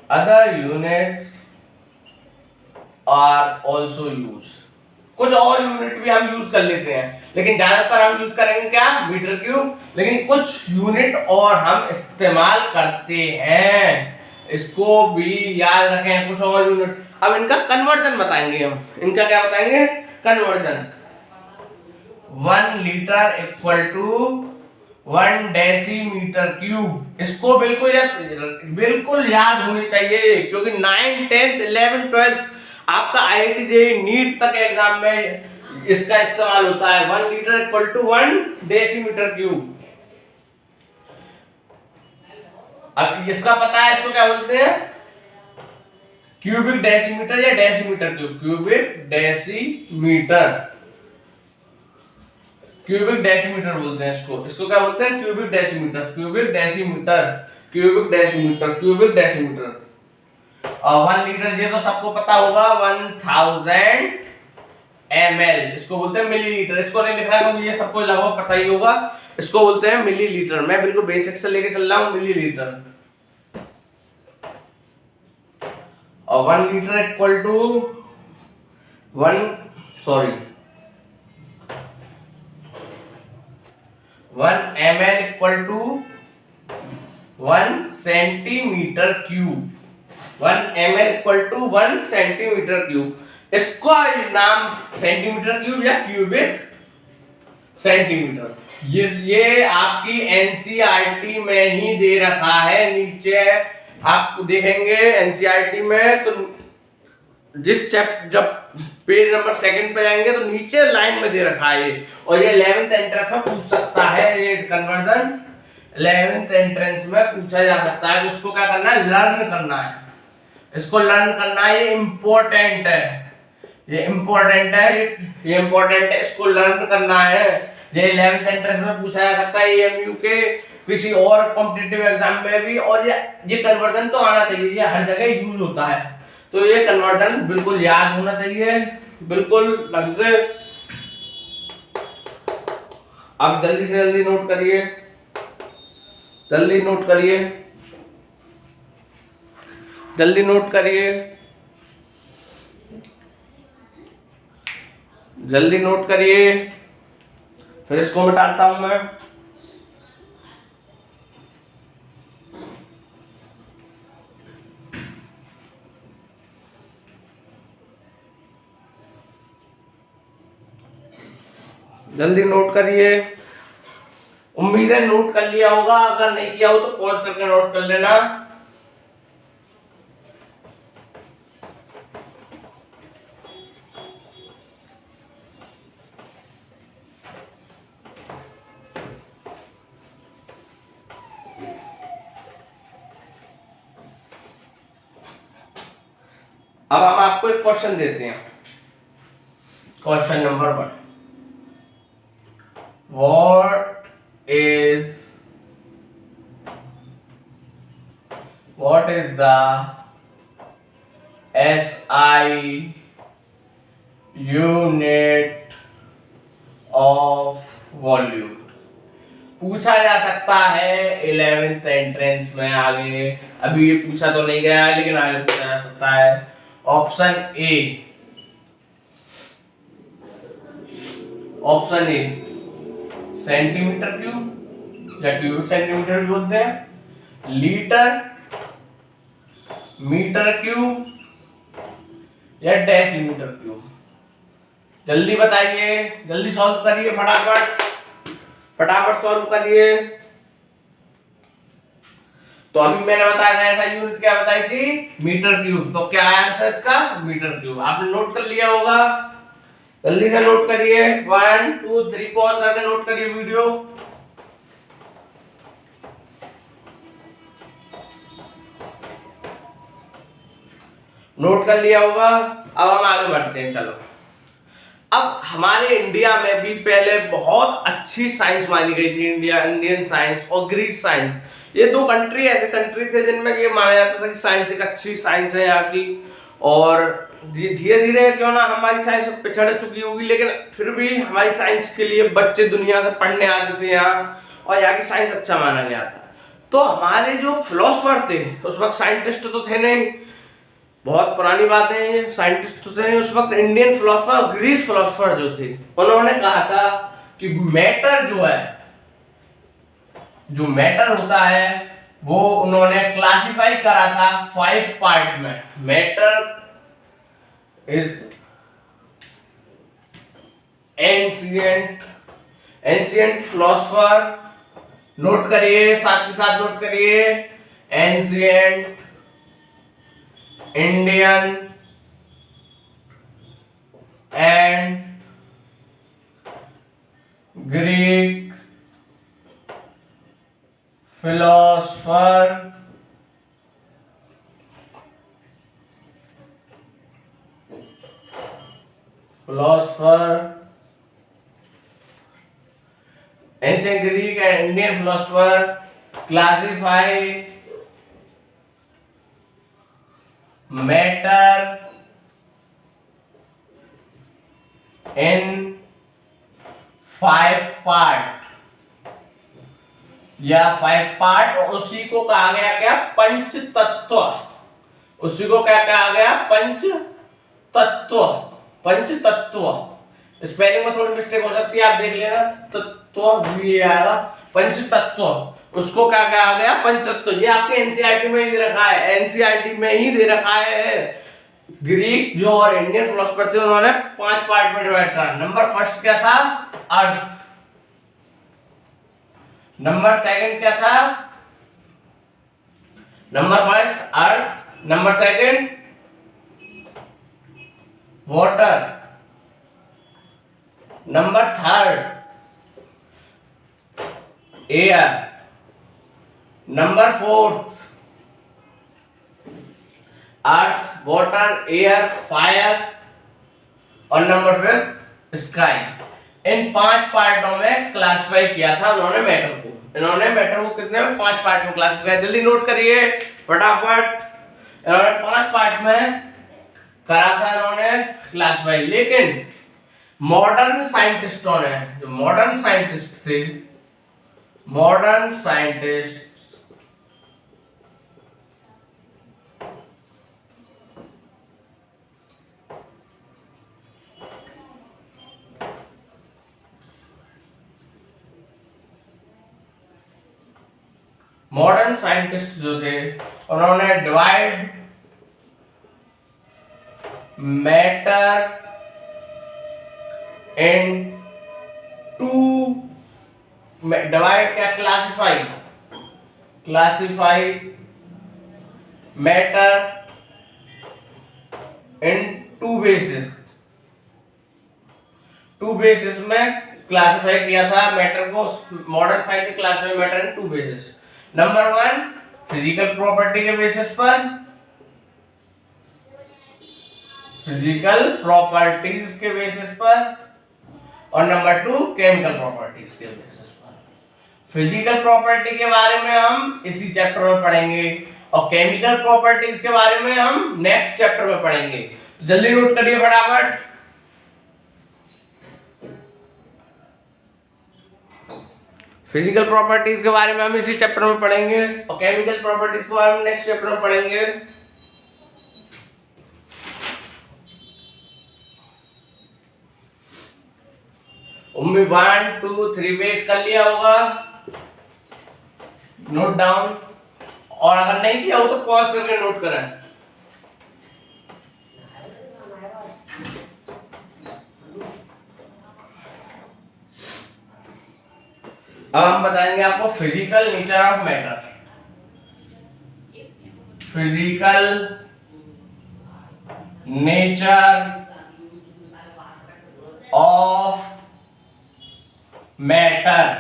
[SPEAKER 1] other units are also used। कुछ और यूनिट भी हम यूज कर लेते हैं, लेकिन ज्यादातर हम यूज करेंगे क्या? Metre cube. लेकिन कुछ यूनिट और हम इस्तेमाल करते हैं, इसको भी याद रखें। कुछ और यूनिट, अब इनका कन्वर्जन बताएंगे हम। इनका क्या बताएंगे? Conversion. 1 litre equal to 1 decimetre cube. इसको बिल्कुल याद होनी चाहिए, क्योंकि 9th 10th 11th 12th आपका IIT JEE नीट तक एग्जाम में इसका इस्तेमाल होता है। 1 litre equal to 1 decimetre cube. अब इसका पता है, इसको क्या बोलते हैं? क्यूबिक डेसीमीटर या decimetre cube. Cubic decimetre, cubic decimetre बोलते हैं इसको। इसको क्या बोलते हैं? Cubic decimetre, cubic decimetre, cubic decimetre, cubic decimetre. और 1 लीटर ये तो सबको पता होगा, 1000 ml, इसको बोलते हैं मिलीलीटर। इसको नहीं लिख रहा क्योंकि ये सबको लगभग पता ही होगा। इसको बोलते हैं मिलीलीटर। मैं बिल्कुल बेसिक से लेके चल रहा हूं, मिलीलीटर। और 1 litre equal to 1 ml equal to 1 centimetre cube. 1 ml equal to 1 centimetre cube. इसका नाम सेंटीमीटर क्यूब या क्यूबिक सेंटीमीटर। ये आपकी NCERT में ही दे रखा है। नीचे आप देखेंगे NCERT में, तो जब पेज नंबर 2 पे जाएंगे तो नीचे लाइन में दे रखा है ये। और ये 11th एंट्रेंस में पूछ सकता है, ये कन्वर्जन 11th एंट्रेंस में पूछा जा सकता है। इसको क्या करना है? लर्न करना है। इसको लर्न करना है, ये इम्पोर्टेंट है, ये इम्पोर्टेंट है, इसको लर्न करना है। ये 11th एंट्रेंस में पूछा जा सकता है, AMU के किसी और कॉम्पिटिटिव एग्जाम में भी। और ये कन्वर्जन तो आना चाहिए, ये हर जगह यूज होता है। तो ये कन्वर्जन बिल्कुल याद होना चाहिए, बिल्कुल ढंग से। अब जल्दी से जल्दी नोट करिए, जल्दी नोट करिए, जल्दी नोट करिए, जल्दी नोट करिए। फिर इसको मिटाता हूं मैं। जल्दी नोट करिए। उम्मीद है नोट कर लिया होगा, अगर नहीं किया हो तो पॉज करके नोट कर लेना। अब हम आपको एक क्वेश्चन देते हैं। Question number 1, what is the SI unit of volume? पूछा जा सकता है 11th एंट्रेंस में आगे। अभी ये पूछा तो नहीं गया है, लेकिन आगे पूछा जा सकता है। ऑप्शन ए सेंटीमीटर क्यूब या क्यूबिक सेंटीमीटर भी बोलते हैं, लीटर, मीटर क्यूब या डेसीमीटर क्यूब। जल्दी बताइए, जल्दी सॉल्व करिए, फटाफट सॉल्व करिए। तो अभी मैंने बताया था ऐसा यूनिट क्या बताई थी? Metre cube. तो क्या आंसर इसका? Metre cube. आपने नोट कर लिया होगा, जल्दी से नोट करिए। 1 2 3 पॉज करके नोट करिए वीडियो। नोट कर लिया होगा। अब हम आगे बढ़ते हैं। चलो, अब हमारे इंडिया में भी पहले बहुत अच्छी साइंस मानी गई थी, इंडियन साइंस और ग्रीस साइंस। ये दो कंट्री ऐसे कंट्री थे जिनमें ये माना जाता था कि साइंस एक अच्छी साइंस है यहाँ की, और धीरे धीरे क्यों ना हमारी साइंस पिछड़ चुकी होगी, लेकिन फिर भी हमारी साइंस के लिए बच्चे दुनिया से पढ़ने आते थे यहाँ, और यहाँ की साइंस अच्छा माना गया था। तो हमारे जो फिलोसफर थे उस वक्त, साइंटिस्ट तो थे नहीं, बहुत पुरानी बात है ये, साइंटिस्ट तो थे नहीं उस वक्त, इंडियन फिलोसफर और ग्रीस फिलोसफर जो थे उन्होंने कहा था कि मैटर जो है, जो मैटर होता है वो उन्होंने क्लासिफाई करा था 5 पार्ट में। Matter is ancient philosopher, note करिए, साथ के साथ नोट करिए, ancient Indian and Greek philosopher ancient Greek and Indian philosopher classify matter in 5 part, या 5 पार्ट, और उसी को कहा गया क्या, पंच तत्व। उसी को क्या कहा गया, पंच तत्व। पंच तत्व, स्पेलिंग में थोड़ी मिस्टेक हो सकती है, आप देख लेना, तत्व भी आएगा, पंच तत्व, उसको क्या कहा गया, पंच तत्व। ये आपके एनसीईआरटी में ही दे रखा है, एनसीईआरटी में ही दे रखा है। ग्रीक जो और इंडियन फिलोसफर थे उन्होंने 5 पार्ट में डिवाइड करा। नंबर फर्स्ट क्या था, अर्थ। नंबर सेकंड क्या था, number first earth, number second water, number third air, number fourth earth, water, air, fire, और नंबर फिफ्थ स्काई। इन 5 पार्टों में क्लासिफाई किया था उन्होंने मैटर को। इन्होंने मैटर को कितने में, 5 पार्ट में क्लासिफाई, जल्दी नोट करिए फटाफट। इन्होंने 5 पार्ट में करा था इन्होंने क्लासिफाई। लेकिन मॉडर्न साइंटिस्टों ने, जो मॉडर्न साइंटिस्ट थे, मॉडर्न साइंटिस्ट जो थे उन्होंने डिवाइड मैटर इन 2, डिवाइड क्या, classify matter in 2 basis. 2 basis में क्लासिफाई किया था मैटर को। Modern science classify matter in 2 basis. Number 1 physical property के बेसिस पर, फिजिकल प्रॉपर्टीज के बेसिस पर, और नंबर 2 केमिकल प्रॉपर्टीज के बेसिस पर। फिजिकल प्रॉपर्टी के बारे में हम इसी चैप्टर में पढ़ेंगे, और केमिकल प्रॉपर्टीज के बारे में हम नेक्स्ट चैप्टर में पढ़ेंगे। तो जल्दी नोट करिए फटाफट। फिजिकल प्रॉपर्टीज के बारे में हम इसी चैप्टर में पढ़ेंगे, और केमिकल प्रॉपर्टीज के बारे में नेक्स्ट चैप्टर में पढ़ेंगे। उम्मीद 1 2 3 पे कर लिया होगा, नोट डाउन, और अगर नहीं किया हो तो पॉज करके नोट करें। अब हम बताएंगे आपको physical nature of matter. Physical nature of matter.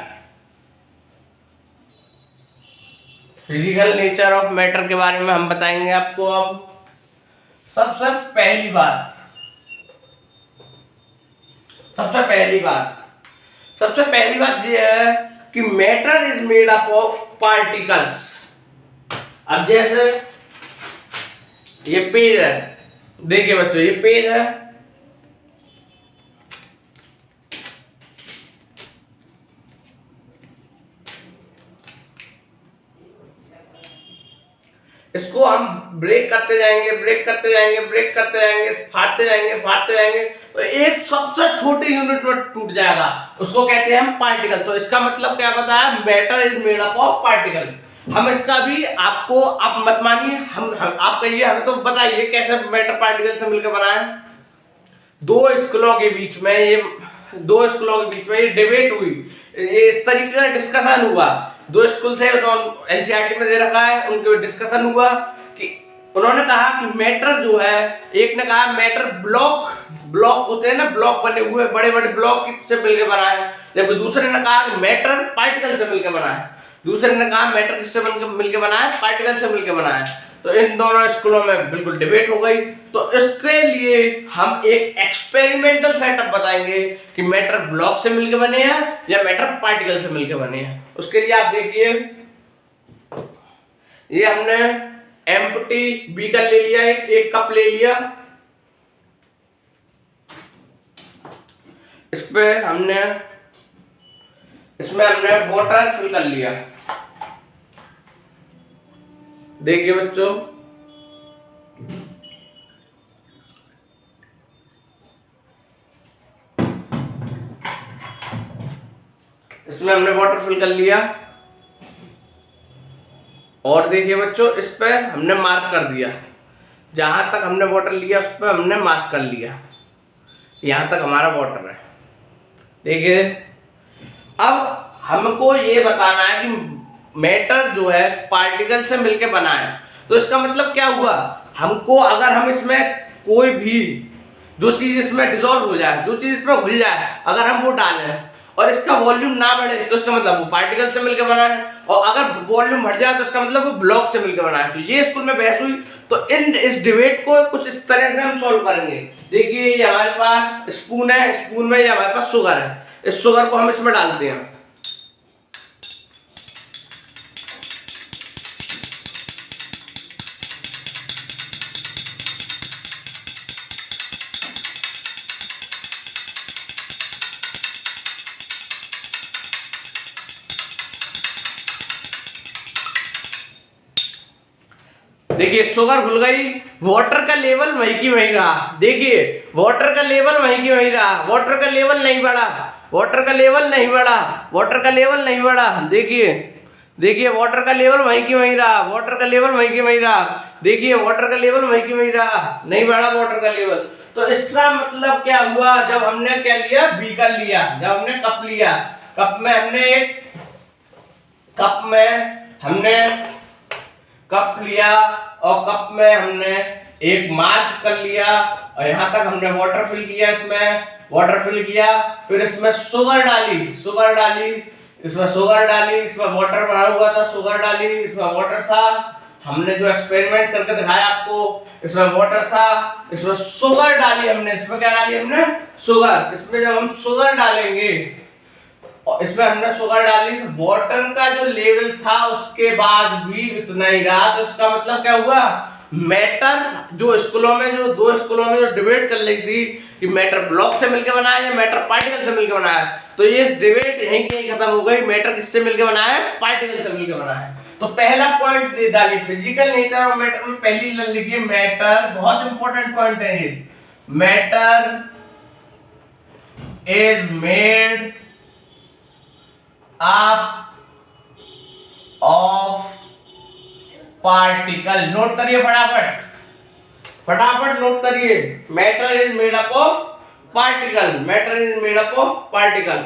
[SPEAKER 1] Physical nature of matter के बारे में हम बताएंगे आपको अब। सबसे पहली बात ये है कि matter is made up of particles. अब जैसे ये पेज है, देखिए बच्चों ये पेज है, इसको हम ब्रेक करते जाएंगे, फाड़ते जाएंगे, तो एक सबसे छोटी यूनिट में टूट जाएगा, उसको कहते हैं हम पार्टिकल। तो इसका मतलब क्या बताया, matter is made up of particle. हम इसका भी आपको, आप मत मानिए, हम आप कहिए, हमें तो बताइए कैसे मैटर पार्टिकल से मिलकर बना है। दो स्कूलों के बीच में ये डिबेट हुई, इस तरीके का डिस्कशन हुआ। दो स्कूल थे, एनसीईआरटी में दे रखा है, उनके डिस्कशन हुआ कि उन्होंने कहा कि मैटर जो है, एक ने कहा मैटर ब्लॉक होते हैं ना, ब्लॉक बने हुए बड़े बड़े ब्लॉक से मिलकर बना है, जबकि दूसरे ने कहा कि मैटर पार्टिकल से मिलकर बना है। दूसरे ने कहा मैटर किससे मिलकर बना है, पार्टिकल से मिलकर बना है। तो इन दोनों स्कूलों में बिल्कुल डिबेट हो गई। तो इसके लिए हम एक एक्सपेरिमेंटल सेटअप बताएंगे कि मैटर ब्लॉक से मिलकर बने हैं या मैटर पार्टिकल से मिलकर बने हैं। उसके लिए आप देखिए, ये हमने एम्प्टी बीकर ले लिया, एक कप ले लिया, इसमें हमने वाटर फिल कर लिया। देखिए बच्चों, इसमें हमने वाटर फिल कर लिया, और देखिए बच्चों, इस पे हमने मार्क कर दिया, जहां तक हमने वाटर लिया उस पर हमने मार्क कर लिया, यहां तक हमारा वाटर है। देखिए, अब हमको ये बताना है कि मैटर जो है पार्टिकल से मिलकर बना है। तो इसका मतलब क्या हुआ, हमको अगर हम इसमें कोई भी जो चीज इसमें डिसॉल्व हो जाए, जो चीज इसमें घुल जाए, अगर हम वो डालें और इसका वॉल्यूम ना बढ़े, तो इसका मतलब वो पार्टिकल से मिलकर बना है, और अगर वॉल्यूम बढ़ जाए तो इसका मतलब वो ब्लॉक से मिलकर बना है। तो ये स्कूल में बहस हुई। तो इस डिबेट को कुछ इस तरह से हम सॉल्व करेंगे। देखिए, ये हमारे पास स्पून है, स्पून में ये हमारे पास शुगर है, इस शुगर को हम इसमें डालते हैं। देखिए, शुगर घुल गई, वाटर का लेवल वहीं की वहीं रहा। देखिए, वाटर का लेवल वहीं की वहीं रहा, वाटर का लेवल नहीं बढ़ा, वाटर का लेवल नहीं बढ़ा, वाटर का लेवल नहीं बढ़ा। देखिए वाटर का लेवल वहीं की वहीं रहा, वाटर का लेवल वहीं की वहीं रहा। देखिए, वाटर का लेवल वहीं की वहीं रहा, नहीं बढ़ा वाटर का लेवल। तो इसका मतलब क्या हुआ, जब हमने क्या लिया, बीकर लिया, जब हमने कप लिया, कप में हमने कप लिया, और कप में हमने एक मार्क कर लिया, और यहां तक हमने वाटर फिल किया, इसमें वाटर फिल किया, फिर इसमें शुगर डाली, इसमें वाटर भरा हुआ था, शुगर डाली, इसमें वाटर था, हमने जो एक्सपेरिमेंट करके दिखाया आपको, इसमें वाटर था, इसमें शुगर डाली हमने, इसमें क्या डाली हमने, शुगर। इसमें जब हम शुगर डालेंगे, और इसमें हमने शुगर डाली, वाटर का जो लेवल था उसके बाद भी इतना ही रहा। तो इसका मतलब क्या हुआ, मैटर जो दो स्कूलों में जो डिबेट चल रही थी कि मैटर ब्लॉक से मिलकर बना है या मैटर पार्टिकल से मिलकर बना है, तो ये डिबेट यहीं की खत्म हो गई। मैटर किससे मिलकर बना है, पार्टिकल से मिलकर बना है। तो पहला पॉइंट दे डालिए, फिजिकल नेचर ऑफ मैटर में पहली लाइन लिखिए, मैटर, बहुत इंपॉर्टेंट पॉइंट है ये, matter is made up of particle. Note करिए फटाफट नोट करिए, matter is made up of particle, matter is made up of particle,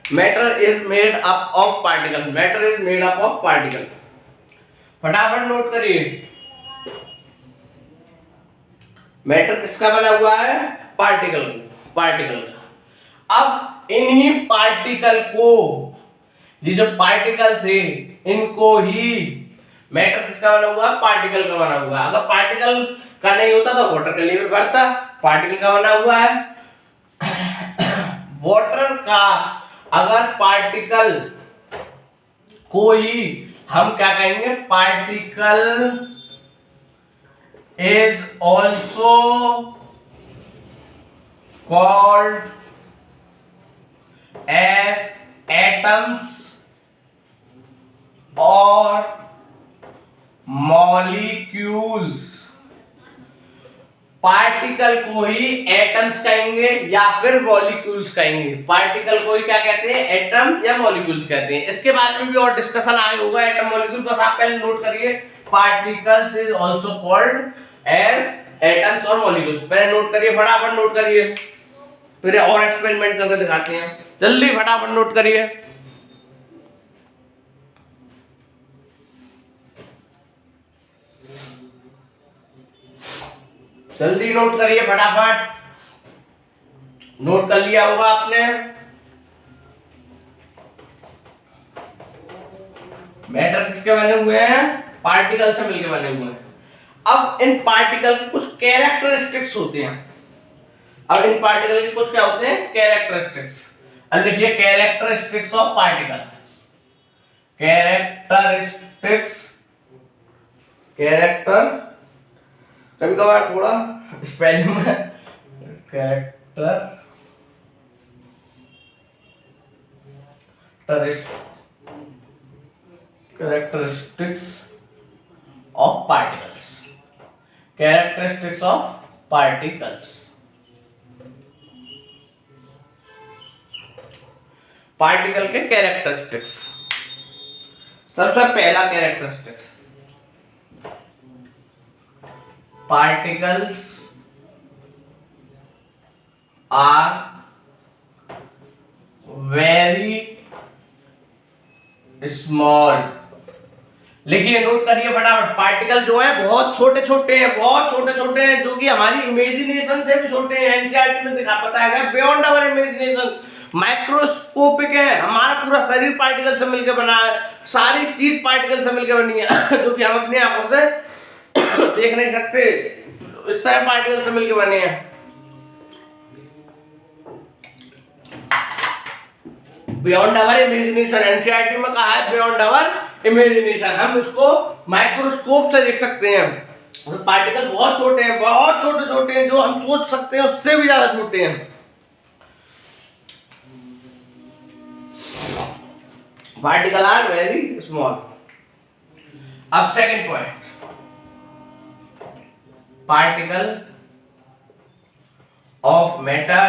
[SPEAKER 1] matter is made up of particle, matter is made up of particle. फटाफट note करिए, matter किसका बना हुआ है, particle. अब इन्हीं पार्टिकल को, ये जो पार्टिकल थे, इनको ही मैटर किसका बना हुआ है? पार्टिकल का बना हुआ है। अगर पार्टिकल का नहीं होता तो वाटर का लेवल बढ़ता। पार्टिकल का बना हुआ है। वाटर का अगर पार्टिकल को ही हम क्या कहेंगे? Particle is also called as atoms और मॉलिक्यूल्स। पार्टिकल को ही एटम्स कहेंगे या फिर मॉलिक्यूल्स कहेंगे। पार्टिकल को ही क्या कहते हैं? एटम या मॉलिक्यूल्स कहते हैं। इसके बाद में भी और डिस्कशन आया होगा एटम मॉलिक्यूल, बस आप पहले नोट करिए particles is also called as atoms और मॉलिक्यूल्स। पहले नोट करिए, फटाफट नोट करिए, फिर और एक्सपेरिमेंट करके दिखाते हैं। जल्दी फटाफट नोट करिए। जल्दी नोट करिए फटाफट। नोट कर लिया होगा आपने। मैटर किसके बने हुए हैं? पार्टिकल से मिलकर बने हुए हैं। अब इन पार्टिकल के कुछ कैरेक्टरिस्टिक्स होते हैं। अब इन पार्टिकल के कुछ क्या होते हैं? कैरेक्टरिस्टिक्स। अब देखिए characteristics of particle. Characteristics, character, कभी कभार थोड़ा स्पेलिंग में characteristics of particles. Characteristics of particles. Particle के कैरेक्टरिस्टिक्स। सबसे पहला characteristics, particles are very small। लिखिए, नोट करिए फटाफट। पार्टिकल जो है बहुत छोटे छोटे हैं, बहुत छोटे छोटे हैं, जो कि हमारी इमेजिनेशन से भी छोटे हैं। एनसीईआरटी में दिखा बताया गया बियॉन्ड आवर इमेजिनेशन, माइक्रोस्कोपिक है। हमारा पूरा शरीर पार्टिकल से मिलकर बना है, सारी चीज पार्टिकल से मिलकर बनी है, जो कि हम अपने आंखों से देख नहीं सकते। इस तरह पार्टिकल से मिलकर बने हैं। बियॉन्ड आवर इमेजिनेशन, एनसीईआरटी में कहा है बियॉन्ड आवर इमेजिनेशन। हम उसको माइक्रोस्कोप से देख सकते हैं। पार्टिकल बहुत छोटे हैं, बहुत छोटे छोटे हैं, जो हम सोच सकते हैं उससे भी ज्यादा छोटे हैं। Particle are very small. अब second point, particle of matter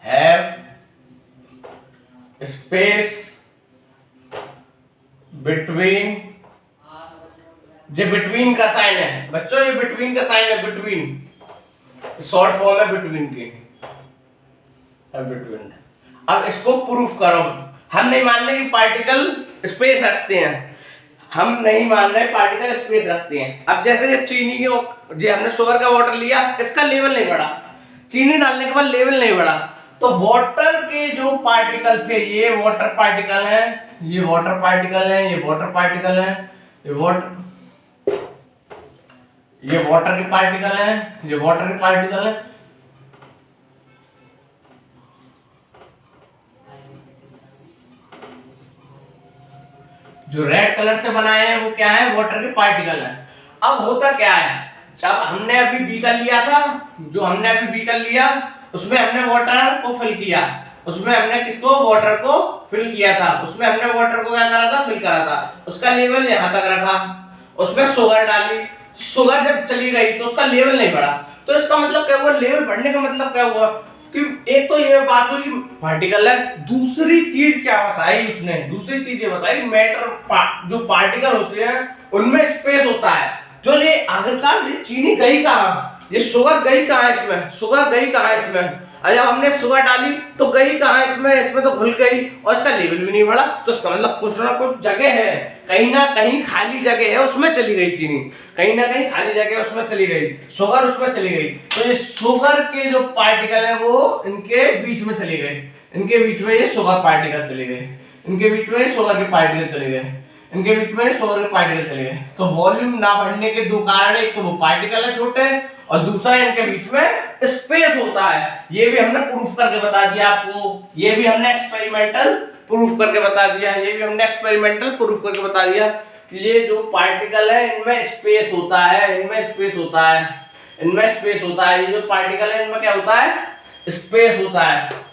[SPEAKER 1] have space between। ये बिटवीन का साइन है बच्चों, ये बिटवीन का साइन है। बिटवीन शॉर्ट फॉर्म है बिटवीन की, बिटवीन। अब इसको प्रूफ करो। हम नहीं मान रहे कि पार्टिकल स्पेस रखते हैं, हम नहीं मान रहे पार्टिकल स्पेस रखते हैं। अब जैसे ये चीनी के, जो हमने शुगर का वाटर लिया, इसका लेवल नहीं बढ़ा, चीनी डालने के बाद लेवल नहीं बढ़ा, तो वाटर के जो पार्टिकल थे, ये वाटर पार्टिकल है, ये वाटर पार्टिकल है, ये वाटर पार्टिकल है, ये वाटर के पार्टिकल है, ये वाटर के पार्टिकल है। जो रेड कलर से बनाए हैं वो क्या है? वाटर के पार्टिकल है। अब होता क्या है, जब हमने अभी बीकर लिया था, जो हमने अभी बीकर लिया, उसमें हमने वाटर को फिल किया, उसमें हमने किसको? वाटर को फिल किया था। उसमें हमने वाटर को क्या करा था? फिल करा था। उसका लेवल यहाँ तक रखा, उसमें शुगर डाली, शुगर जब चली गई तो उसका लेवल नहीं बढ़ा। तो इसका मतलब क्या हुआ? लेवल बढ़ने का मतलब क्या हुआ कि एक तो ये बात हुई पार्टिकल है, दूसरी चीज क्या बताई उसने? दूसरी चीज ये बताई मैटर, जो पार्टिकल होते हैं उनमें स्पेस होता है। जो ये आखिरकार चीनी गई कहाँ? ये शुगर गई कहाँ? इसमें शुगर गई कहाँ? इसमें जब हमने शुगर डाली तो गई कहाँ? इसमें तो घुल गई और इसका लेवल भी नहीं बढ़ा। तो इसका मतलब कुछ ना कुछ जगह है, कहीं ना कहीं खाली जगह है, उसमें चली गई चीनी, कहीं ना कहीं खाली जगह उसमें चली गई, शुगर उसमें चली गई। तो ये शुगर के जो पार्टिकल है वो इनके बीच में चली गई, इनके बीच में ये शुगर पार्टिकल चले गए। इनके बीच में शुगर के पार्टिकल चले गए, इनके बीच में शुगर के पार्टिकल चले गए। तो वॉल्यूम ना बढ़ने के दो कारण है, एक तो वो पार्टिकल है छोटे और दूसरा इनके बीच में स्पेस होता है। ये भी हमने प्रूफ करके बता दिया आपको, ये भी हमने एक्सपेरिमेंटल प्रूफ करके बता दिया, ये भी हमने एक्सपेरिमेंटल प्रूफ करके बता दिया कि ये जो पार्टिकल है इनमें स्पेस होता है, इनमें स्पेस होता है, इनमें स्पेस होता है। ये जो पार्टिकल है इनमें क्या होता है, स्पेस होता है।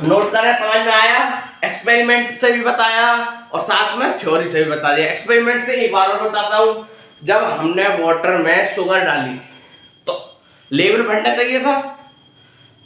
[SPEAKER 1] नोट करें, समझ में आया? एक्सपेरिमेंट से भी बताया और साथ में थ्योरी से भी बता दिया। एक्सपेरिमेंट से एक बार और बताता हूँ, जब हमने वाटर में शुगर डाली तो लेवल बढ़ना चाहिए था,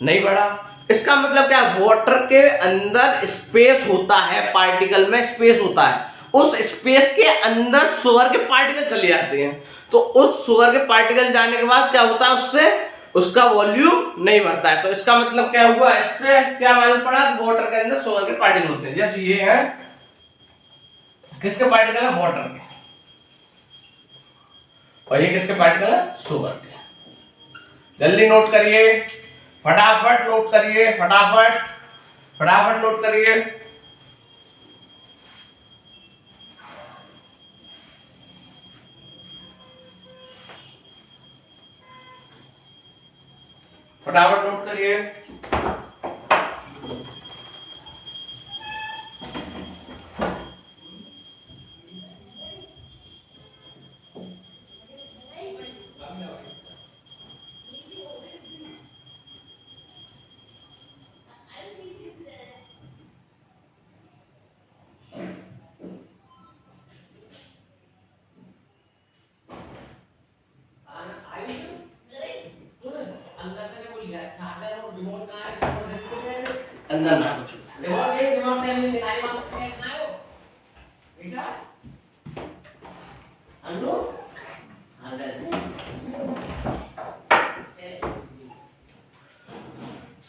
[SPEAKER 1] नहीं बढ़ा। इसका मतलब क्या, वाटर के अंदर स्पेस होता है, पार्टिकल में स्पेस होता है, उस स्पेस के अंदर शुगर के पार्टिकल चले जाते हैं। तो उस शुगर के पार्टिकल जाने के बाद क्या होता है, उससे उसका वॉल्यूम नहीं बढ़ता है। तो इसका मतलब क्या हुआ, इससे क्या मालूम पड़ा, वाटर के अंदर शुगर के पार्टिकल होते हैं। जैसे ये है, किसके पार्टिकल है, वाटर के, और ये किसके पार्टिकल है, शुगर के। जल्दी नोट करिए, फटाफट नोट करिए, फटाफट फटाफट नोट करिए। फटाफट नोट करिए। अंदर ना कुछ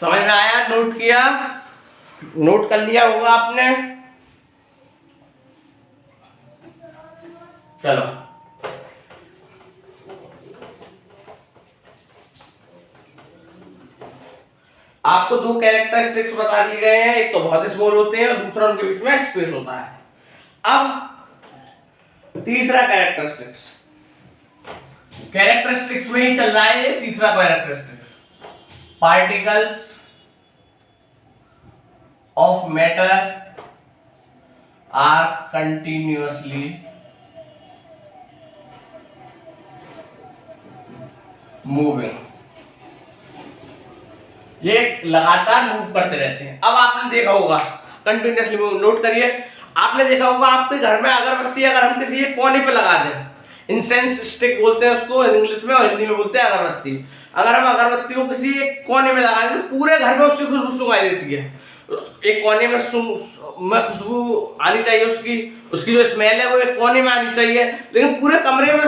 [SPEAKER 1] समझ में आया? नोट किया, नोट कर लिया होगा आपने। चलो आपको दो कैरेक्टरिस्टिक्स बता दिए गए हैं, एक तो बहुत स्मॉल होते हैं और दूसरा उनके बीच में स्पेस होता है। अब तीसरा कैरेक्टरिस्टिक्स, कैरेक्टरिस्टिक्स में ही चल रहा है ये तीसरा characteristics, particles of matter are continuously moving. ये लगातार मूव करते रहते हैं। अब आपने देखा होगा, कंटिन्यूअसली मूव, नोट करिए, आपने देखा होगा आपके घर में अगरबत्ती अगर हम किसी एक कोने पे लगा दें, इंसेंस स्टिक बोलते हैं उसको इंग्लिश में और हिंदी में बोलते हैं अगरबत्ती। अगर हम अगरबत्ती को किसी एक कोने में लगा दें तो पूरे घर में उसकी खुशबू सुनाई देती है। एक कोने में खुशबू आनी चाहिए, उसकी जो स्मेल है वो एक कोने में आनी चाहिए, लेकिन पूरे कमरे में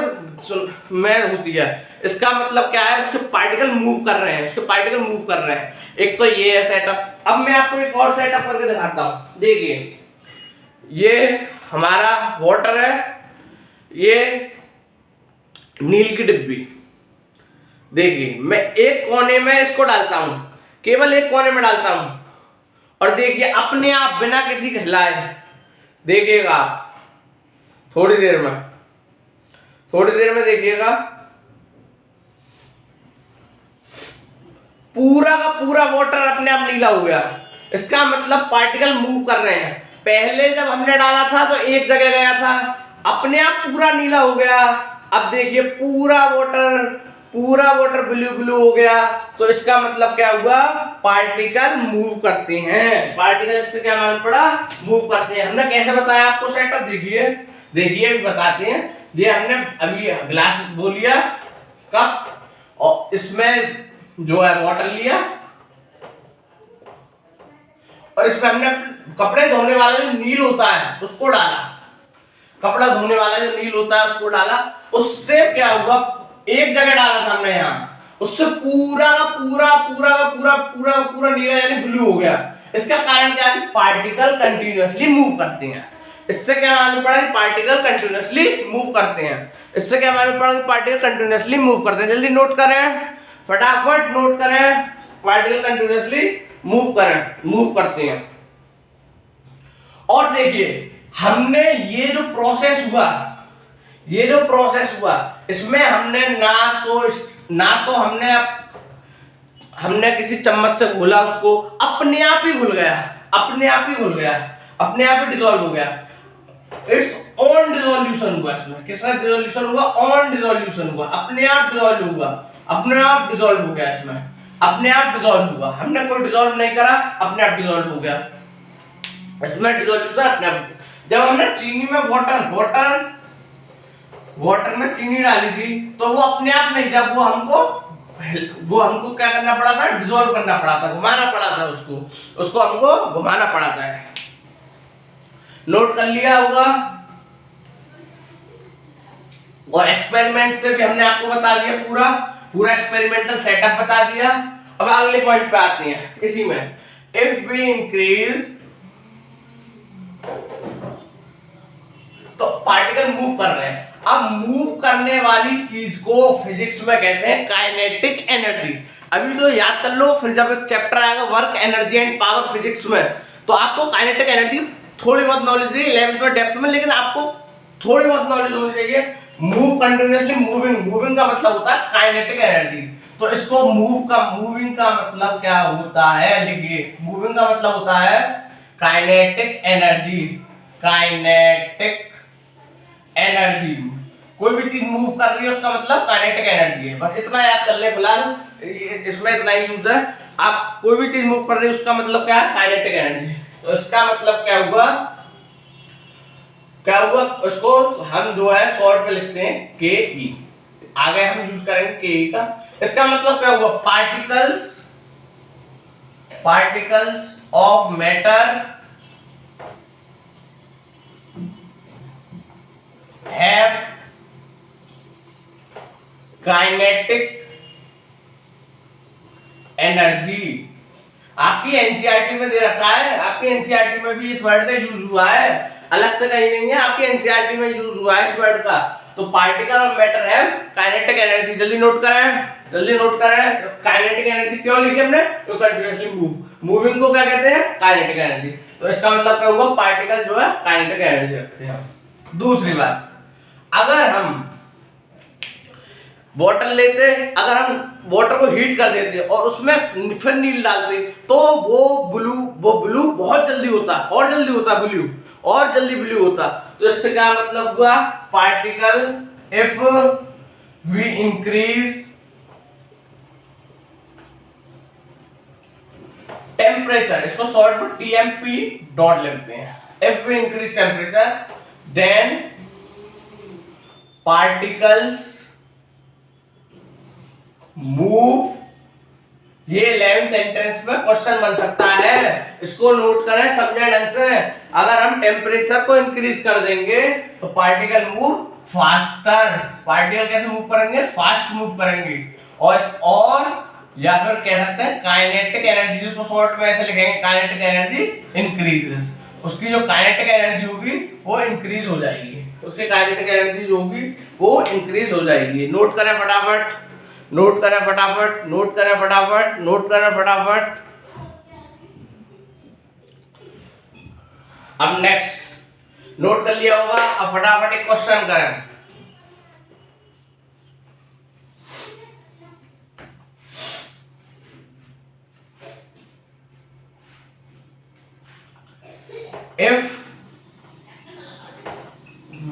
[SPEAKER 1] होती है। इसका मतलब क्या है, उसके पार्टिकल मूव कर रहे हैं, उसके पार्टिकल मूव कर रहे हैं। एक तो ये है सेटअप। अब मैं आपको एक और सेटअप करके दिखाता हूं। देखिए, ये हमारा वाटर है, ये नील की डिब्बी। देखिए, मैं एक कोने में इसको डालता हूं, केवल एक कोने में डालता हूं, और देखिए अपने आप बिना किसी के हिलाए, देखिएगा आप थोड़ी देर में देखिएगा पूरा का पूरा वाटर अपने आप नीला हो गया। इसका मतलब पार्टिकल मूव कर रहे हैं। पहले जब हमने डाला था तो एक जगह गया था, अपने आप पूरा नीला हो गया। अब देखिए पूरा वाटर ब्लू हो गया। तो इसका मतलब क्या हुआ, पार्टिकल मूव करते हैं। पार्टिकल से क्या मालूम पड़ा, मूव करते हैं। हमने कैसे बताया आपको सेटअप, देखिए बताते हैं। ये हमने अभी ग्लास वो लिया, कप, और इसमें जो है वाटर लिया, और इसमें हमने कपड़े धोने वाला जो नील होता है उसको डाला, कपड़ा धोने वाला जो नील होता है उसको डाला। उससे क्या हुआ, एक जगह डाला था हमने यहाँ, उससे पूरा नीला यानी ब्लू हो गया। इसका कारण क्या है, पार्टिकल कंटिन्यूअसली मूव करते हैं। इससे क्या मालूम पड़ा कि पार्टिकल कंटिन्यूअसली मूव करते हैं। इससे क्या मालूम पड़ा कि पार्टिकल कंटिन्यूअसली मूव करते हैं। जल्दी नोट करें, फटाफट नोट करें, पार्टिकल कंटिन्यूअसली मूव करते हैं। और देखिए हमने ये जो प्रोसेस हुआ इसमें हमने ना तो हमने किसी चम्मच से घोला उसको, अपने आप ही घुल गया, अपने आप ही डिसॉल्व हो गया। इट्स ऑन डिसोल्यूशन हुआ, इसमें किसका डिसोल्यूशन हुआ? ऑन डिसोल्यूशन हुआ, अपने आप डिसॉल्व हुआ, अपने आप डिसॉल्व हो गया, इसमें अपने आप डिसॉल्व हुआ, हमने कोई डिसॉल्व नहीं करा, अपने आप डिसॉल्व हो गया। इसमें डिसोल्यूशन अपने आप। जब हमने चीनी में वाटर में चीनी डाली थी तो वो अपने आप नहीं, जब वो हमको क्या करना पड़ा था? डिसॉल्व करना पड़ा था, घुमाना पड़ा था, उसको हमको घुमाना पड़ा था। नोट कर लिया होगा। और एक्सपेरिमेंट से भी हमने आपको बता दिया, पूरा एक्सपेरिमेंटल सेटअप बता दिया। अब अगले पॉइंट पे आते हैं। इसी में इफ वी इंक्रीज, तो पार्टिकल मूव कर रहे हैं। अब मूव करने वाली चीज को फिजिक्स में कहते हैं काइनेटिक एनर्जी। अभी तो याद कर लो, फिर जब एक चैप्टर आएगा work energy and power physics में, तो आपको काइनेटिक एनर्जी थोड़ी बहुत नॉलेज है 11th में डेप्थ में, लेकिन आपको थोड़ी बहुत नॉलेज होनी चाहिए। मूव कंटिन्यूअसली, मूविंग का मतलब होता है काइनेटिक एनर्जी। तो इसको मूविंग का मतलब क्या होता है? देखिए मूविंग का मतलब होता है काइनेटिक एनर्जी। कोई भी चीज मूव कर रही है उसका मतलब काइनेटिक एनर्जी है। बस इतना याद कर ले फिलहाल, इसमें इतना ही यूज है। आप कोई भी चीज मूव कर रही है उसका मतलब क्या है? Kinetic energy. तो इसका मतलब क्या हुआ? उसको हम जो है शॉर्ट में लिखते हैं के ई, आगे हम यूज करेंगे के ई का। इसका मतलब क्या हुआ? Particles of matter have kinetic energy. आपकी एनसीईआरटी में दे रखा है, आपकी एनसीईआरटी में भी इस वर्ड का यूज हुआ है, अलग से कहीं नहीं है, आपकी एनसीईआरटी में यूज हुआ है इस वर्ड का। तो particle of matter have kinetic energy. जल्दी नोट करें। काइनेटिक एनर्जी क्यों लिखी हमने? तो कंटीन्यूअसली मूविंग को क्या कहते हैं? Kinetic energy. तो इसका मतलब क्या हुआ? पार्टिकल जो है काइनेटिक एनर्जी रखते हैं। दूसरी बात, अगर हम वाटर लेते, अगर हम वाटर को हीट कर देते और उसमें फिर नील डालते, तो वो ब्लू बहुत जल्दी होता, और जल्दी होता। तो इससे क्या मतलब हुआ? Particle, if we increase temperature, इसको शॉर्ट में टीएमपी डॉट लिखते हैं। If we increase temperature then particles move. ये 11th एंट्रेंस में क्वेश्चन बन सकता है, इसको नोट करें, समझे ढंग से। अगर हम टेम्परेचर को इंक्रीज कर देंगे तो पार्टिकल मूव फास्टर। पार्टिकल कैसे मूव करेंगे? फास्ट मूव करेंगे। और या फिर कह सकते हैं काइनेटिक एनर्जी, जिसको शॉर्ट में ऐसे लिखेंगे काइनेटिक एनर्जी इंक्रीजेस। उसकी जो काइनेटिक एनर्जी होगी वो इंक्रीज हो जाएगी, काइनेटिक एनर्जी जो होगी वो इंक्रीज हो जाएगी। नोट करें फटाफट। अब नेक्स्ट नोट कर लिया होगा, अब फटाफट एक क्वेश्चन करें। If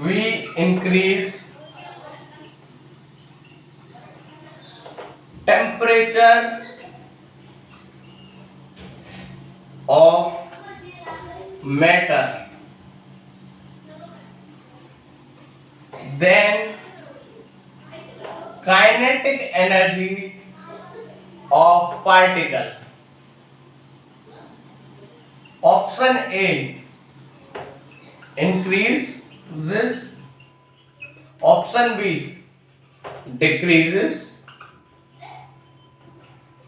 [SPEAKER 1] we increase temperature of matter, then kinetic energy of particle. Option A increases, option B decreases,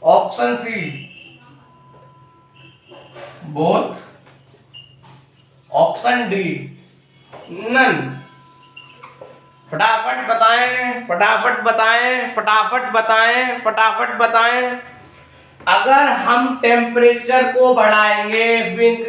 [SPEAKER 1] option C both, option D none। फटाफट बताएं। अगर हम टेम्परेचर को बढ़ाएंगे,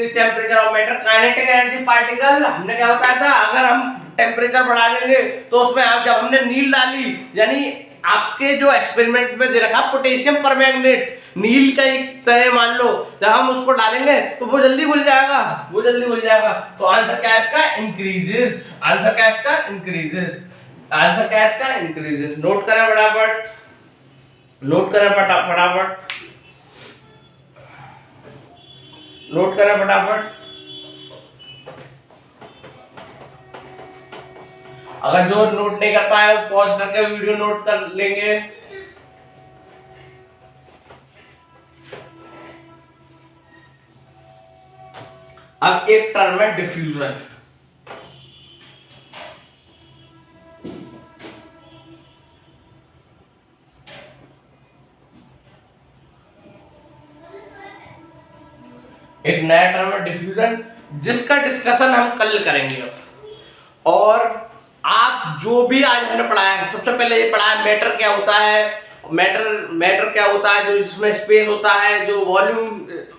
[SPEAKER 1] temperature of matter, kinetic energy particle, हमने क्या बताया था, अगर हम टेम्परेचर बढ़ा लेंगे तो उसमें आप जब हमने नील डाली, यानी आपके जो एक्सपेरिमेंट में दे रखा पोटेशियम परमैंगनेट, नील का एक तरह मान लो, जब हम उसको डालेंगे तो वो जल्दी घुल जाएगा, वो जल्दी घुल जाएगा। तो आंसर क्या है इसका? इंक्रीजेस। आंसर क्या है इसका? इंक्रीजेस। आंसर क्या है इसका? इंक्रीजेस। नोट करें फटाफट, नोट करें फटाफट, नोट करें फटाफट। अगर जो नोट नहीं कर पाए पॉज करके वीडियो नोट कर लेंगे। अब एक टर्म है डिफ्यूजन। एक नया टर्म है डिफ्यूजन, जिसका डिस्कशन हम कल करेंगे। और आप जो भी आज हमने पढ़ाया है, सबसे पहले ये पढ़ा है मैटर क्या होता है, मैटर क्या होता है, जो जिसमें स्पेस होता है, जो वॉल्यूम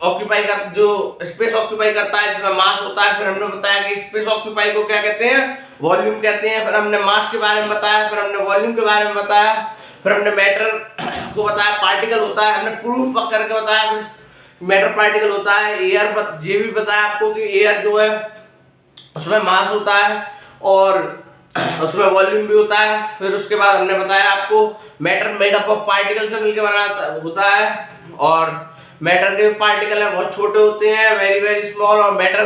[SPEAKER 1] ऑक्यूपाई कर, जो स्पेस ऑक्यूपाई करता है, जिसमें मास होता है। फिर हमने बताया कि स्पेस ऑक्यूपाई को क्या कहते हैं? वॉल्यूम कहते हैं। फिर हमने मास के बारे में बताया, फिर हमने वॉल्यूम के बारे में बताया, फिर हमने मैटर को बताया पार्टिकल होता है, हमने प्रूफ करके बताया मैटर पार्टिकल होता है। एयर ये भी बताया आपको कि एयर जो है उसमें मास होता है और उसमें वॉल्यूम भी होता है। फिर उसके बाद हमने बताया आपको matter made up of particle से मिलकर बना होता है, और मैटर के पार्टिकल है बहुत छोटे होते हैं, वेरी वेरी स्मॉल, और मैटर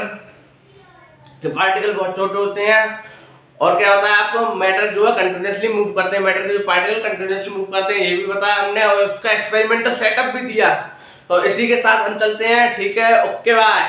[SPEAKER 1] के पार्टिकल बहुत छोटे होते हैं। और क्या होता है आपको, मैटर जो है कंटिन्यूअसली मूव करते हैं, मैटर के जो पार्टिकल कंटिन्यूअसली मूव करते हैं, ये भी बताया हमने, और उसका एक्सपेरिमेंटल सेटअप भी दिया। तो इसी के साथ हम चलते हैं, ठीक है, ओके बाय।